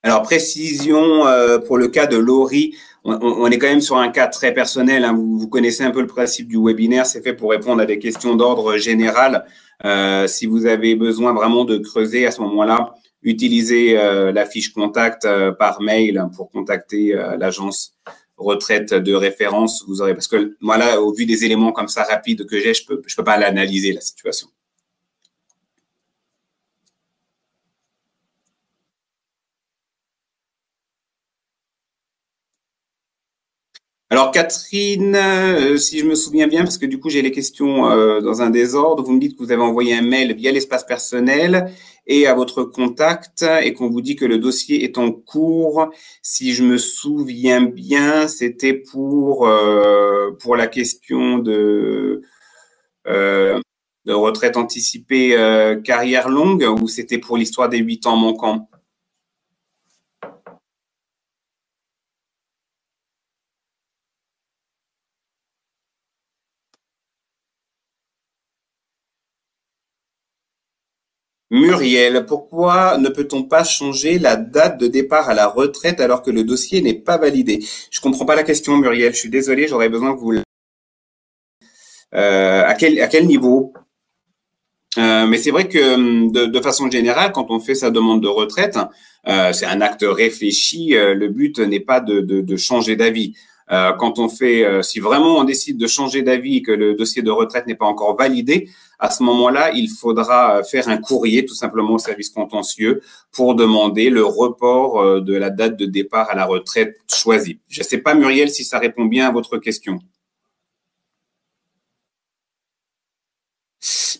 Alors, précision pour le cas de Laurie, on est quand même sur un cas très personnel, hein. Vous connaissez un peu le principe du webinaire, c'est fait pour répondre à des questions d'ordre général. Si vous avez besoin vraiment de creuser à ce moment-là, utilisez la fiche contact par mail pour contacter l'agence retraite de référence. Vous aurez, parce que moi là, au vu des éléments comme ça rapides que j'ai, je peux pas l'analyser la situation. Alors Catherine, si je me souviens bien, parce que du coup j'ai les questions dans un désordre, vous me dites que vous avez envoyé un mail via l'espace personnel et à votre contact et qu'on vous dit que le dossier est en cours. Si je me souviens bien, c'était pour la question euh, de retraite anticipée carrière longue ou c'était pour l'histoire des 8 ans manquants? Muriel, pourquoi ne peut-on pas changer la date de départ à la retraite alors que le dossier n'est pas validé? Je comprends pas la question, Muriel. Je suis désolé, j'aurais besoin que vous. À quel niveau? Mais c'est vrai que de façon générale, quand on fait sa demande de retraite, c'est un acte réfléchi. Le but n'est pas de changer d'avis. Quand on fait, si vraiment on décide de changer d'avis et que le dossier de retraite n'est pas encore validé, à ce moment-là, il faudra faire un courrier tout simplement au service contentieux pour demander le report de la date de départ à la retraite choisie. Je ne sais pas, Muriel, si ça répond bien à votre question.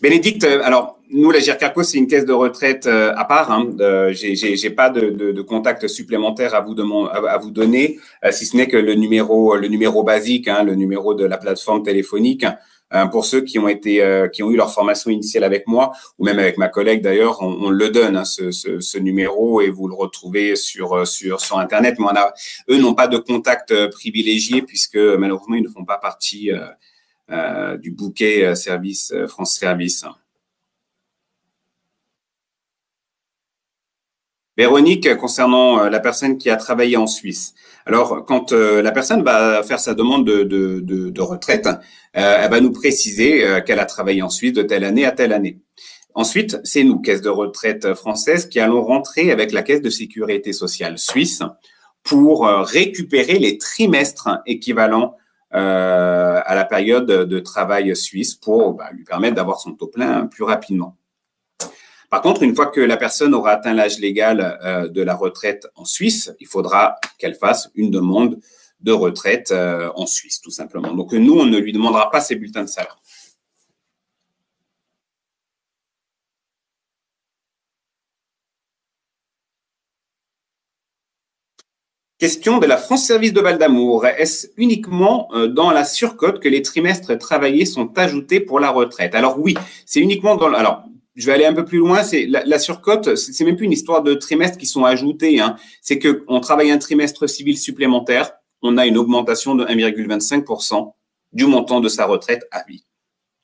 Bénédicte, alors nous, la GIRCARCO, c'est une caisse de retraite à part. Hein. J'ai pas de contact supplémentaire à vous donner, si ce n'est que le numéro basique, hein, le numéro de la plateforme téléphonique. Pour ceux qui ont eu leur formation initiale avec moi ou même avec ma collègue d'ailleurs, on le donne hein, ce numéro et vous le retrouvez sur Internet. Mais eux n'ont pas de contact privilégié puisque malheureusement ils ne font pas partie du bouquet service France Service. Véronique, concernant la personne qui a travaillé en Suisse. Alors, quand la personne va faire sa demande de retraite, elle va nous préciser qu'elle a travaillé en Suisse de telle année à telle année. Ensuite, c'est nous, caisse de retraite française, qui allons rentrer avec la caisse de sécurité sociale suisse pour récupérer les trimestres équivalents à la période de travail suisse pour lui permettre d'avoir son taux plein plus rapidement. Par contre, une fois que la personne aura atteint l'âge légal de la retraite en Suisse, il faudra qu'elle fasse une demande de retraite en Suisse, tout simplement. Donc, nous, on ne lui demandera pas ses bulletins de salaire. Question de la France Service de Val-d'Amour. Est-ce uniquement dans la surcote que les trimestres travaillés sont ajoutés pour la retraite? Alors oui, c'est uniquement dans... Alors, je vais aller un peu plus loin. C'est la surcote, c'est même plus une histoire de trimestres qui sont ajoutés. Hein. C'est qu'on travaille un trimestre civil supplémentaire, on a une augmentation de 1,25% du montant de sa retraite à vie.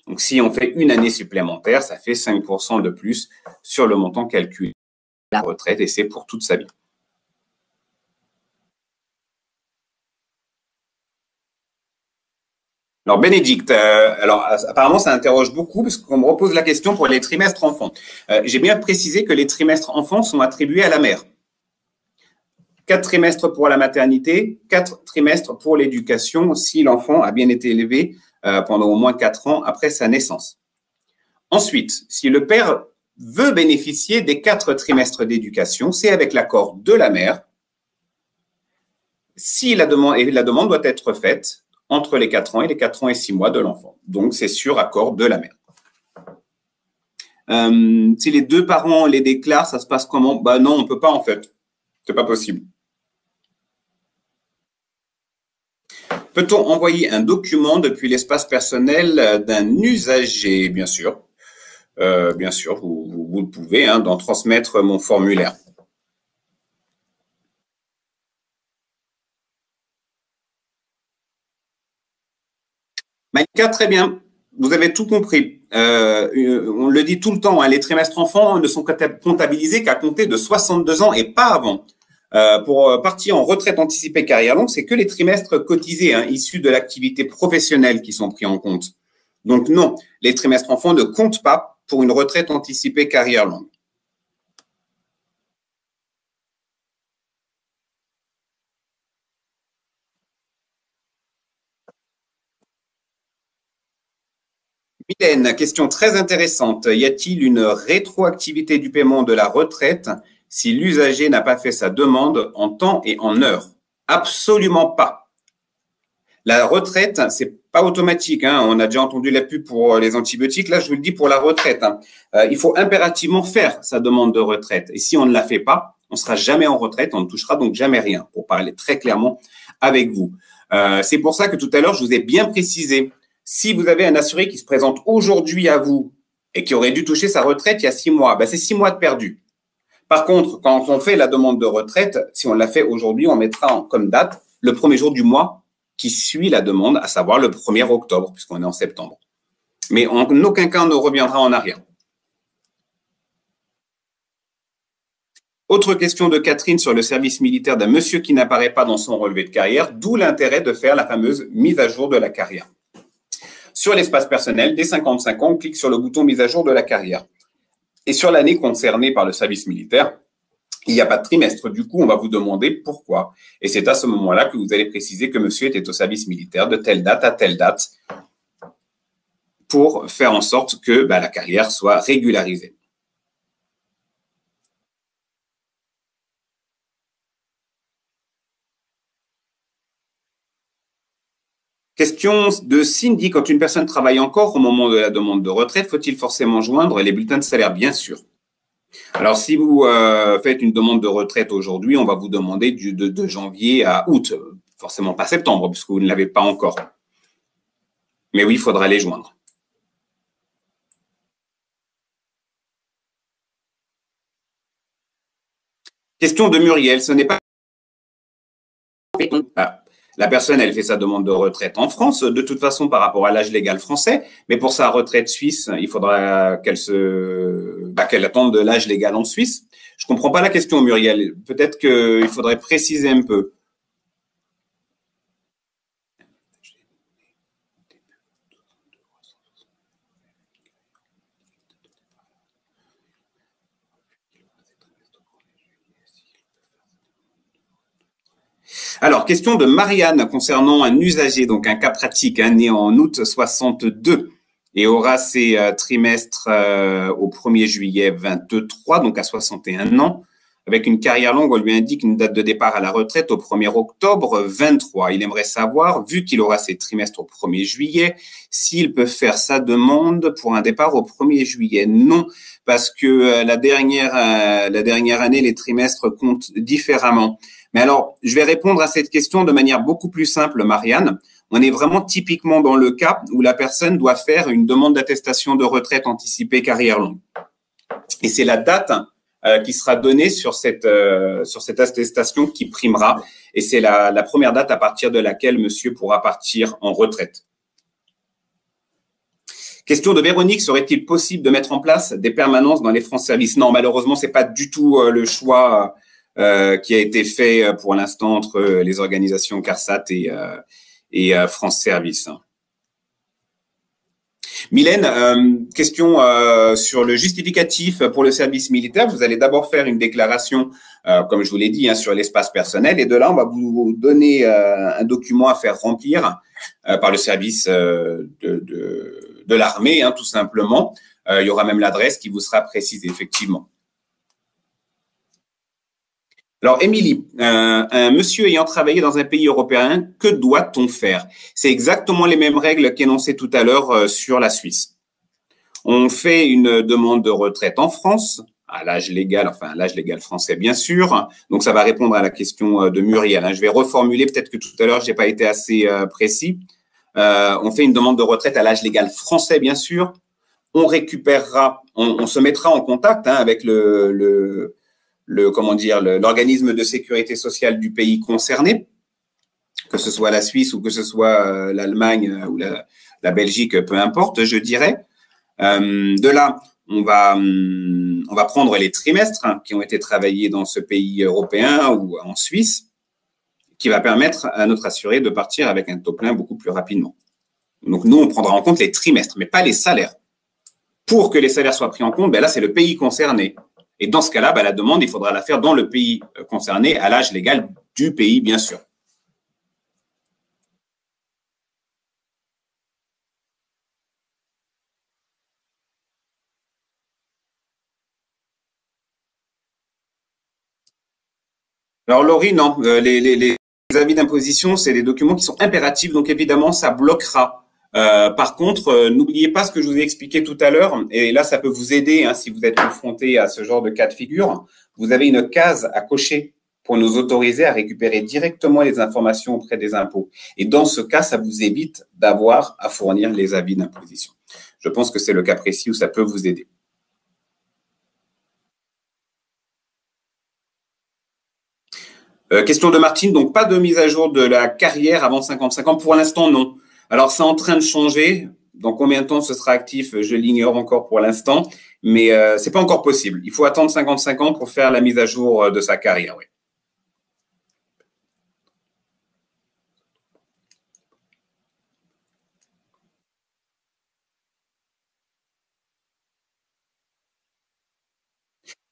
Donc, si on fait une année supplémentaire, ça fait 5% de plus sur le montant calculé de la retraite et c'est pour toute sa vie. Alors, Bénédicte, apparemment, ça interroge beaucoup parce qu'on me repose la question pour les trimestres enfants. J'ai bien précisé que les trimestres enfants sont attribués à la mère. 4 trimestres pour la maternité, 4 trimestres pour l'éducation si l'enfant a bien été élevé pendant au moins 4 ans après sa naissance. Ensuite, si le père veut bénéficier des 4 trimestres d'éducation, c'est avec l'accord de la mère. Si la demande doit être faite entre les 4 ans et les 4 ans et 6 mois de l'enfant. Donc, c'est sur accord de la mère. Si les deux parents les déclarent, ça se passe comment? Ben non, on ne peut pas en fait. C'est pas possible. Peut-on envoyer un document depuis l'espace personnel d'un usager? Bien sûr. Bien sûr, vous le pouvez, hein, d'en transmettre mon formulaire. Maïka, très bien. Vous avez tout compris. On le dit tout le temps, hein, les trimestres enfants ne sont comptabilisés qu'à compter de 62 ans et pas avant. Pour partir en retraite anticipée carrière longue, c'est que les trimestres cotisés issus de l'activité professionnelle qui sont pris en compte. Donc non, les trimestres enfants ne comptent pas pour une retraite anticipée carrière longue. Mylène, question très intéressante. Y a-t-il une rétroactivité du paiement de la retraite si l'usager n'a pas fait sa demande en temps et en heure? Absolument pas. La retraite, c'est pas automatique. On a déjà entendu la pub pour les antibiotiques. Là, je vous le dis pour la retraite. Il faut impérativement faire sa demande de retraite. Et si on ne la fait pas, on sera jamais en retraite. On ne touchera donc jamais rien, pour parler très clairement avec vous. C'est pour ça que tout à l'heure, je vous ai bien précisé. Si vous avez un assuré qui se présente aujourd'hui à vous et qui aurait dû toucher sa retraite il y a 6 mois, c'est 6 mois de perdu. Par contre, quand on fait la demande de retraite, si on l'a fait aujourd'hui, on mettra comme date le premier jour du mois qui suit la demande, à savoir le 1er octobre, puisqu'on est en septembre. Mais en aucun cas, on ne reviendra en arrière. Autre question de Catherine sur le service militaire d'un monsieur qui n'apparaît pas dans son relevé de carrière, d'où l'intérêt de faire la fameuse mise à jour de la carrière. Sur l'espace personnel, dès 55 ans, on clique sur le bouton mise à jour de la carrière. Et sur l'année concernée par le service militaire, il n'y a pas de trimestre. Du coup, on va vous demander pourquoi. Et c'est à ce moment-là que vous allez préciser que monsieur était au service militaire de telle date à telle date pour faire en sorte que la carrière soit régularisée. Question de Cindy, quand une personne travaille encore au moment de la demande de retraite, faut-il forcément joindre les bulletins de salaire? Bien sûr. Alors, si vous faites une demande de retraite aujourd'hui, on va vous demander de janvier à août, forcément pas septembre, puisque vous ne l'avez pas encore. Mais oui, il faudra les joindre. Question de Muriel, ce n'est pas... La personne, elle fait sa demande de retraite en France, de toute façon par rapport à l'âge légal français, mais pour sa retraite suisse, il faudra qu'elle attende de l'âge légal en Suisse. Je comprends pas la question, Muriel. Peut-être qu'il faudrait préciser un peu. Alors, question de Marianne concernant un usager, donc un cas pratique, né en août 62 et aura ses trimestres au 1er juillet 23, donc à 61 ans. Avec une carrière longue, on lui indique une date de départ à la retraite au 1er octobre 23. Il aimerait savoir, vu qu'il aura ses trimestres au 1er juillet, s'il peut faire sa demande pour un départ au 1er juillet. Non, parce que la dernière année, les trimestres comptent différemment. Mais alors, je vais répondre à cette question de manière beaucoup plus simple, Marianne. On est vraiment typiquement dans le cas où la personne doit faire une demande d'attestation de retraite anticipée carrière longue. Et c'est la date qui sera donnée sur cette attestation qui primera. Et c'est la première date à partir de laquelle monsieur pourra partir en retraite. Question de Véronique, serait-il possible de mettre en place des permanences dans les France Service? Non, malheureusement, c'est pas du tout le choix qui a été fait pour l'instant entre les organisations CARSAT et France Service. Mylène, question sur le justificatif pour le service militaire. Vous allez d'abord faire une déclaration, comme je vous l'ai dit, sur l'espace personnel. Et de là, on va vous donner un document à faire remplir par le service de l'armée, tout simplement. Il y aura même l'adresse qui vous sera précisée, effectivement. Alors, Émilie, un monsieur ayant travaillé dans un pays européen, que doit-on faire? C'est exactement les mêmes règles qu'énoncées tout à l'heure sur la Suisse. On fait une demande de retraite en France, à l'âge légal, enfin l'âge légal français bien sûr. Donc, ça va répondre à la question de Muriel. Je vais reformuler, peut-être que tout à l'heure, je n'ai pas été assez précis. On fait une demande de retraite à l'âge légal français, bien sûr. On récupérera, on se mettra en contact avec l'organisme de sécurité sociale du pays concerné, que ce soit la Suisse ou que ce soit l'Allemagne ou la Belgique, peu importe, je dirais. De là, on va prendre les trimestres qui ont été travaillés dans ce pays européen ou en Suisse, qui va permettre à notre assuré de partir avec un taux plein beaucoup plus rapidement. Donc, nous, on prendra en compte les trimestres, mais pas les salaires. Pour que les salaires soient pris en compte, là, c'est le pays concerné. Et dans ce cas-là, la demande, il faudra la faire dans le pays concerné, à l'âge légal du pays, bien sûr. Alors, Laurie, non, les avis d'imposition, c'est des documents qui sont impératifs, donc évidemment, ça bloquera. Par contre, n'oubliez pas ce que je vous ai expliqué tout à l'heure, et là, ça peut vous aider si vous êtes confronté à ce genre de cas de figure. Vous avez une case à cocher pour nous autoriser à récupérer directement les informations auprès des impôts. Et dans ce cas, ça vous évite d'avoir à fournir les avis d'imposition. Je pense que c'est le cas précis où ça peut vous aider. Question de Martine, donc pas de mise à jour de la carrière avant 55 ans. Pour l'instant, non. Alors, c'est en train de changer. Dans combien de temps ce sera actif, je l'ignore encore pour l'instant, mais c'est pas encore possible. Il faut attendre 55 ans pour faire la mise à jour de sa carrière. Oui.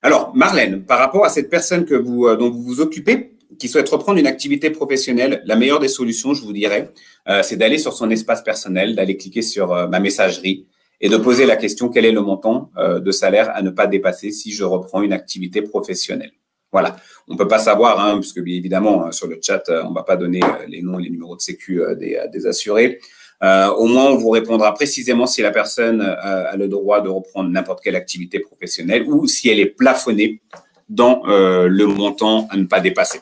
Alors, Marlène, par rapport à cette personne dont vous vous occupez, qui souhaite reprendre une activité professionnelle, la meilleure des solutions, je vous dirais, c'est d'aller sur son espace personnel, d'aller cliquer sur ma messagerie et de poser la question quel est le montant de salaire à ne pas dépasser si je reprends une activité professionnelle. Voilà. On ne peut pas savoir, puisque bien évidemment, sur le chat, on ne va pas donner les noms et les numéros de sécu des assurés. Au moins, on vous répondra précisément si la personne a le droit de reprendre n'importe quelle activité professionnelle ou si elle est plafonnée dans le montant à ne pas dépasser.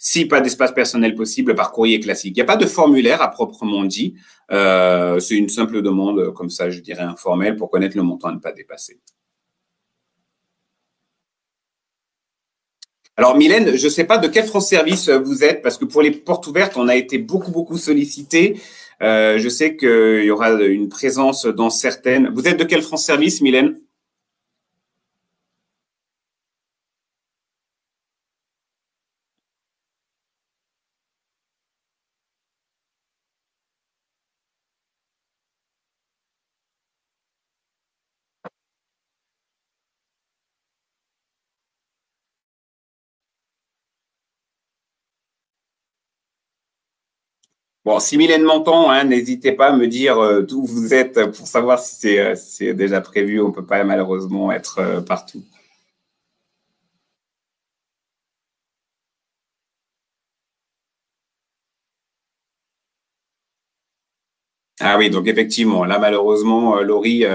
Si pas d'espace personnel possible, par courrier classique. Il n'y a pas de formulaire à proprement dit. C'est une simple demande, comme ça, je dirais informelle, pour connaître le montant à ne pas dépasser. Alors, Mylène, je ne sais pas de quel France Service vous êtes, parce que pour les portes ouvertes, on a été beaucoup sollicité. Je sais qu'il y aura une présence dans certaines. Vous êtes de quel France Service, Mylène? Bon, si Mylène m'entend, n'hésitez pas à me dire d'où vous êtes pour savoir si c'est déjà prévu. On ne peut pas malheureusement être partout. Ah oui, donc effectivement, là malheureusement, Laurie,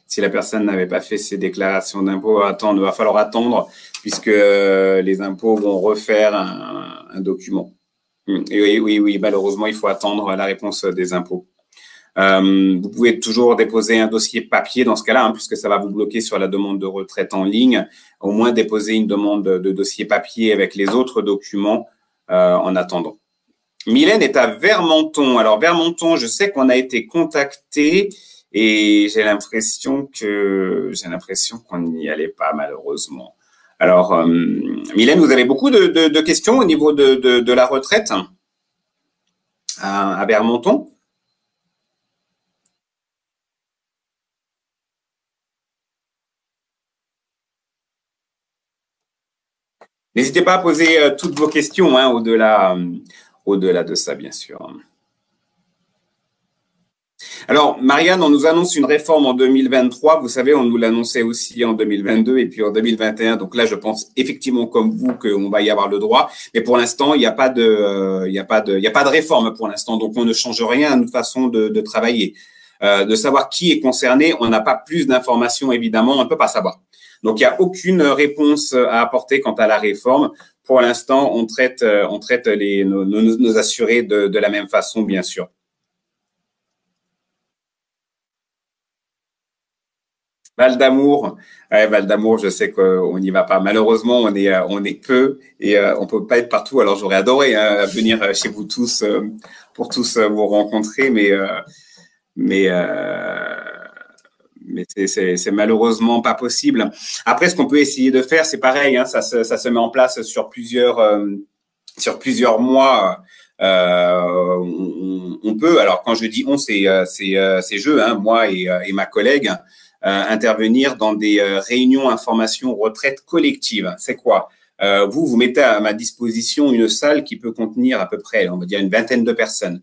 si la personne n'avait pas fait ses déclarations d'impôts, il va falloir attendre puisque les impôts vont refaire un document. Et oui, malheureusement, il faut attendre la réponse des impôts. Vous pouvez toujours déposer un dossier papier dans ce cas-là, puisque ça va vous bloquer sur la demande de retraite en ligne. Au moins déposer une demande de dossier papier avec les autres documents en attendant. Mylène est à Vermenton. Alors, Vermenton, je sais qu'on a été contacté et j'ai l'impression qu'on n'y allait pas, malheureusement. Alors, Mylène, vous avez beaucoup de questions au niveau de la retraite à Vermenton? N'hésitez pas à poser toutes vos questions au-delà de ça, bien sûr. Alors, Marianne, on nous annonce une réforme en 2023. Vous savez, on nous l'annonçait aussi en 2022 et puis en 2021. Donc là, je pense effectivement comme vous qu'on va y avoir le droit. Mais pour l'instant, il n'y a pas de réforme pour l'instant. Donc, on ne change rien à notre façon de travailler. De savoir qui est concerné, on n'a pas plus d'informations, évidemment, on ne peut pas savoir. Donc, il n'y a aucune réponse à apporter quant à la réforme. Pour l'instant, on traite nos assurés de la même façon, bien sûr. Val d'Amour, Val d'Amour, je sais qu'on n'y va pas. Malheureusement, on est peu et on peut pas être partout. Alors, j'aurais adoré venir chez vous tous pour tous vous rencontrer, mais mais c'est malheureusement pas possible. Après, ce qu'on peut essayer de faire, c'est pareil, hein, ça se met en place sur plusieurs mois. On peut, alors quand je dis on, c'est jeu, hein, moi et ma collègue, intervenir dans des réunions information retraite collective. C'est quoi? Vous mettez à ma disposition une salle qui peut contenir à peu près, on va dire, une vingtaine de personnes.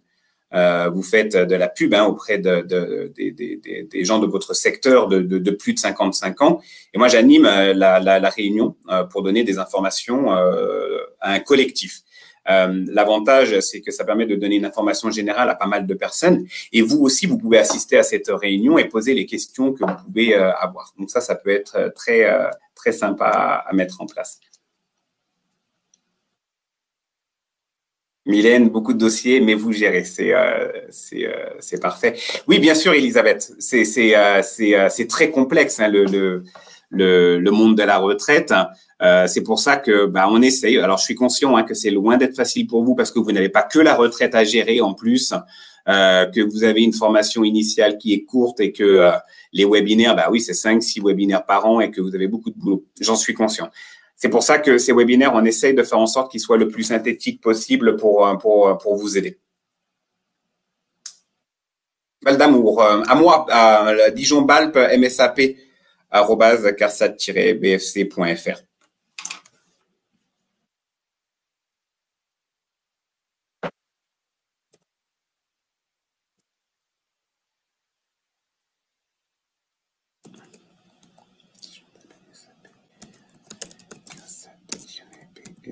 Vous faites de la pub auprès des gens de votre secteur de plus de 55 ans. Et moi, j'anime la réunion pour donner des informations à un collectif. L'avantage, c'est que ça permet de donner une information générale à pas mal de personnes. Et vous aussi, vous pouvez assister à cette réunion et poser les questions que vous pouvez avoir. Donc ça peut être très sympa à mettre en place. Mylène, beaucoup de dossiers, mais vous gérez, c'est parfait. Oui, bien sûr, Elisabeth, c'est très complexe, hein, le monde de la retraite. C'est pour ça que on essaye. Alors, je suis conscient que c'est loin d'être facile pour vous parce que vous n'avez pas que la retraite à gérer en plus, que vous avez une formation initiale qui est courte et que les webinaires, oui, c'est 5-6 webinaires par an et que vous avez beaucoup de boulot. J'en suis conscient. C'est pour ça que ces webinaires, on essaye de faire en sorte qu'ils soient le plus synthétiques possible pour vous aider. Val d'Amour, à moi, à Dijon Balp, MSAP, @carsat-bfc.fr. Je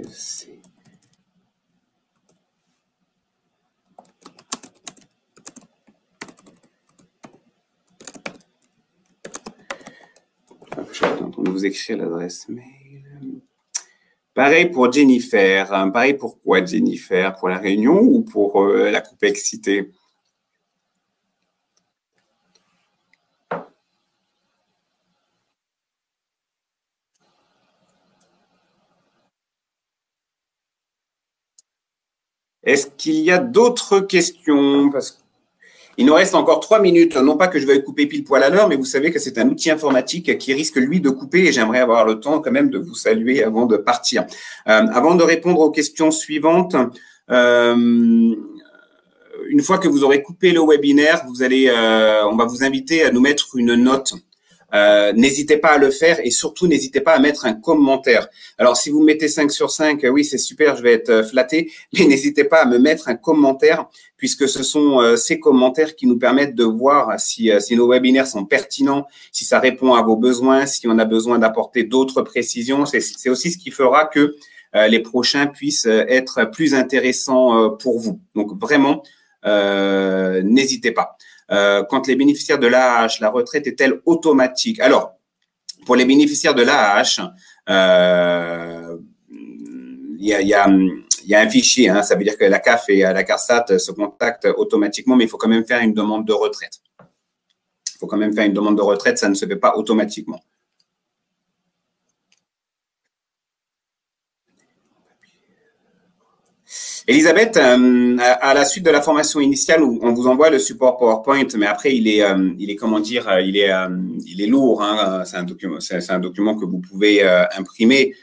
suis en train de vous écrire l'adresse mail. Pareil pour Jennifer. Pareil pour quoi, Jennifer? Pour la réunion ou pour la complexité? Est-ce qu'il y a d'autres questions? Parce qu'il nous reste encore 3 minutes. Non pas que je vais couper pile poil à l'heure, mais vous savez que c'est un outil informatique qui risque, lui, de couper et j'aimerais avoir le temps quand même de vous saluer avant de partir. Avant de répondre aux questions suivantes, une fois que vous aurez coupé le webinaire, on va vous inviter à nous mettre une note. N'hésitez pas à le faire et surtout n'hésitez pas à mettre un commentaire. Alors si vous mettez 5 sur 5, oui c'est super, je vais être flatté, mais n'hésitez pas à me mettre un commentaire puisque ce sont ces commentaires qui nous permettent de voir si nos webinaires sont pertinents, si ça répond à vos besoins, si on a besoin d'apporter d'autres précisions. C'est aussi ce qui fera que les prochains puissent être plus intéressants pour vous. Donc vraiment, n'hésitez pas. Quand les bénéficiaires de l'AAH, la retraite est-elle automatique? Alors, pour les bénéficiaires de l'AAH, il y a un fichier, hein, ça veut dire que la CAF et la CARSAT se contactent automatiquement, mais il faut quand même faire une demande de retraite. Il faut quand même faire une demande de retraite, ça ne se fait pas automatiquement. Elisabeth, à la suite de la formation initiale, on vous envoie le support PowerPoint, mais après il est comment dire, il est lourd. Hein, c'est un document que vous pouvez imprimer.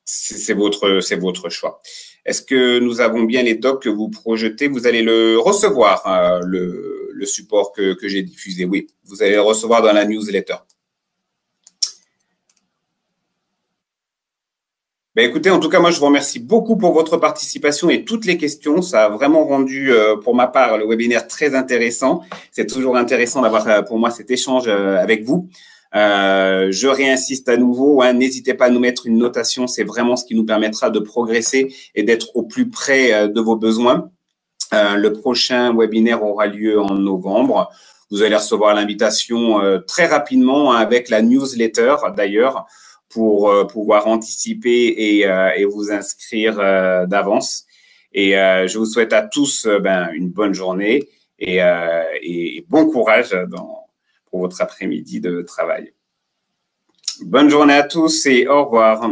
C'est votre choix. Est-ce que nous avons bien les docs que vous projetez? Vous allez le recevoir, le support que j'ai diffusé. Oui, vous allez le recevoir dans la newsletter. Écoutez, en tout cas, moi, je vous remercie beaucoup pour votre participation et toutes les questions. Ça a vraiment rendu, pour ma part, le webinaire très intéressant. C'est toujours intéressant d'avoir, pour moi, cet échange avec vous. Je réinsiste à nouveau, hein, n'hésitez pas à nous mettre une notation. C'est vraiment ce qui nous permettra de progresser et d'être au plus près de vos besoins. Le prochain webinaire aura lieu en novembre. Vous allez recevoir l'invitation très rapidement, hein, avec la newsletter, d'ailleurs, pour pouvoir anticiper et vous inscrire d'avance. Et je vous souhaite à tous une bonne journée et bon courage pour votre après-midi de travail. Bonne journée à tous et au revoir.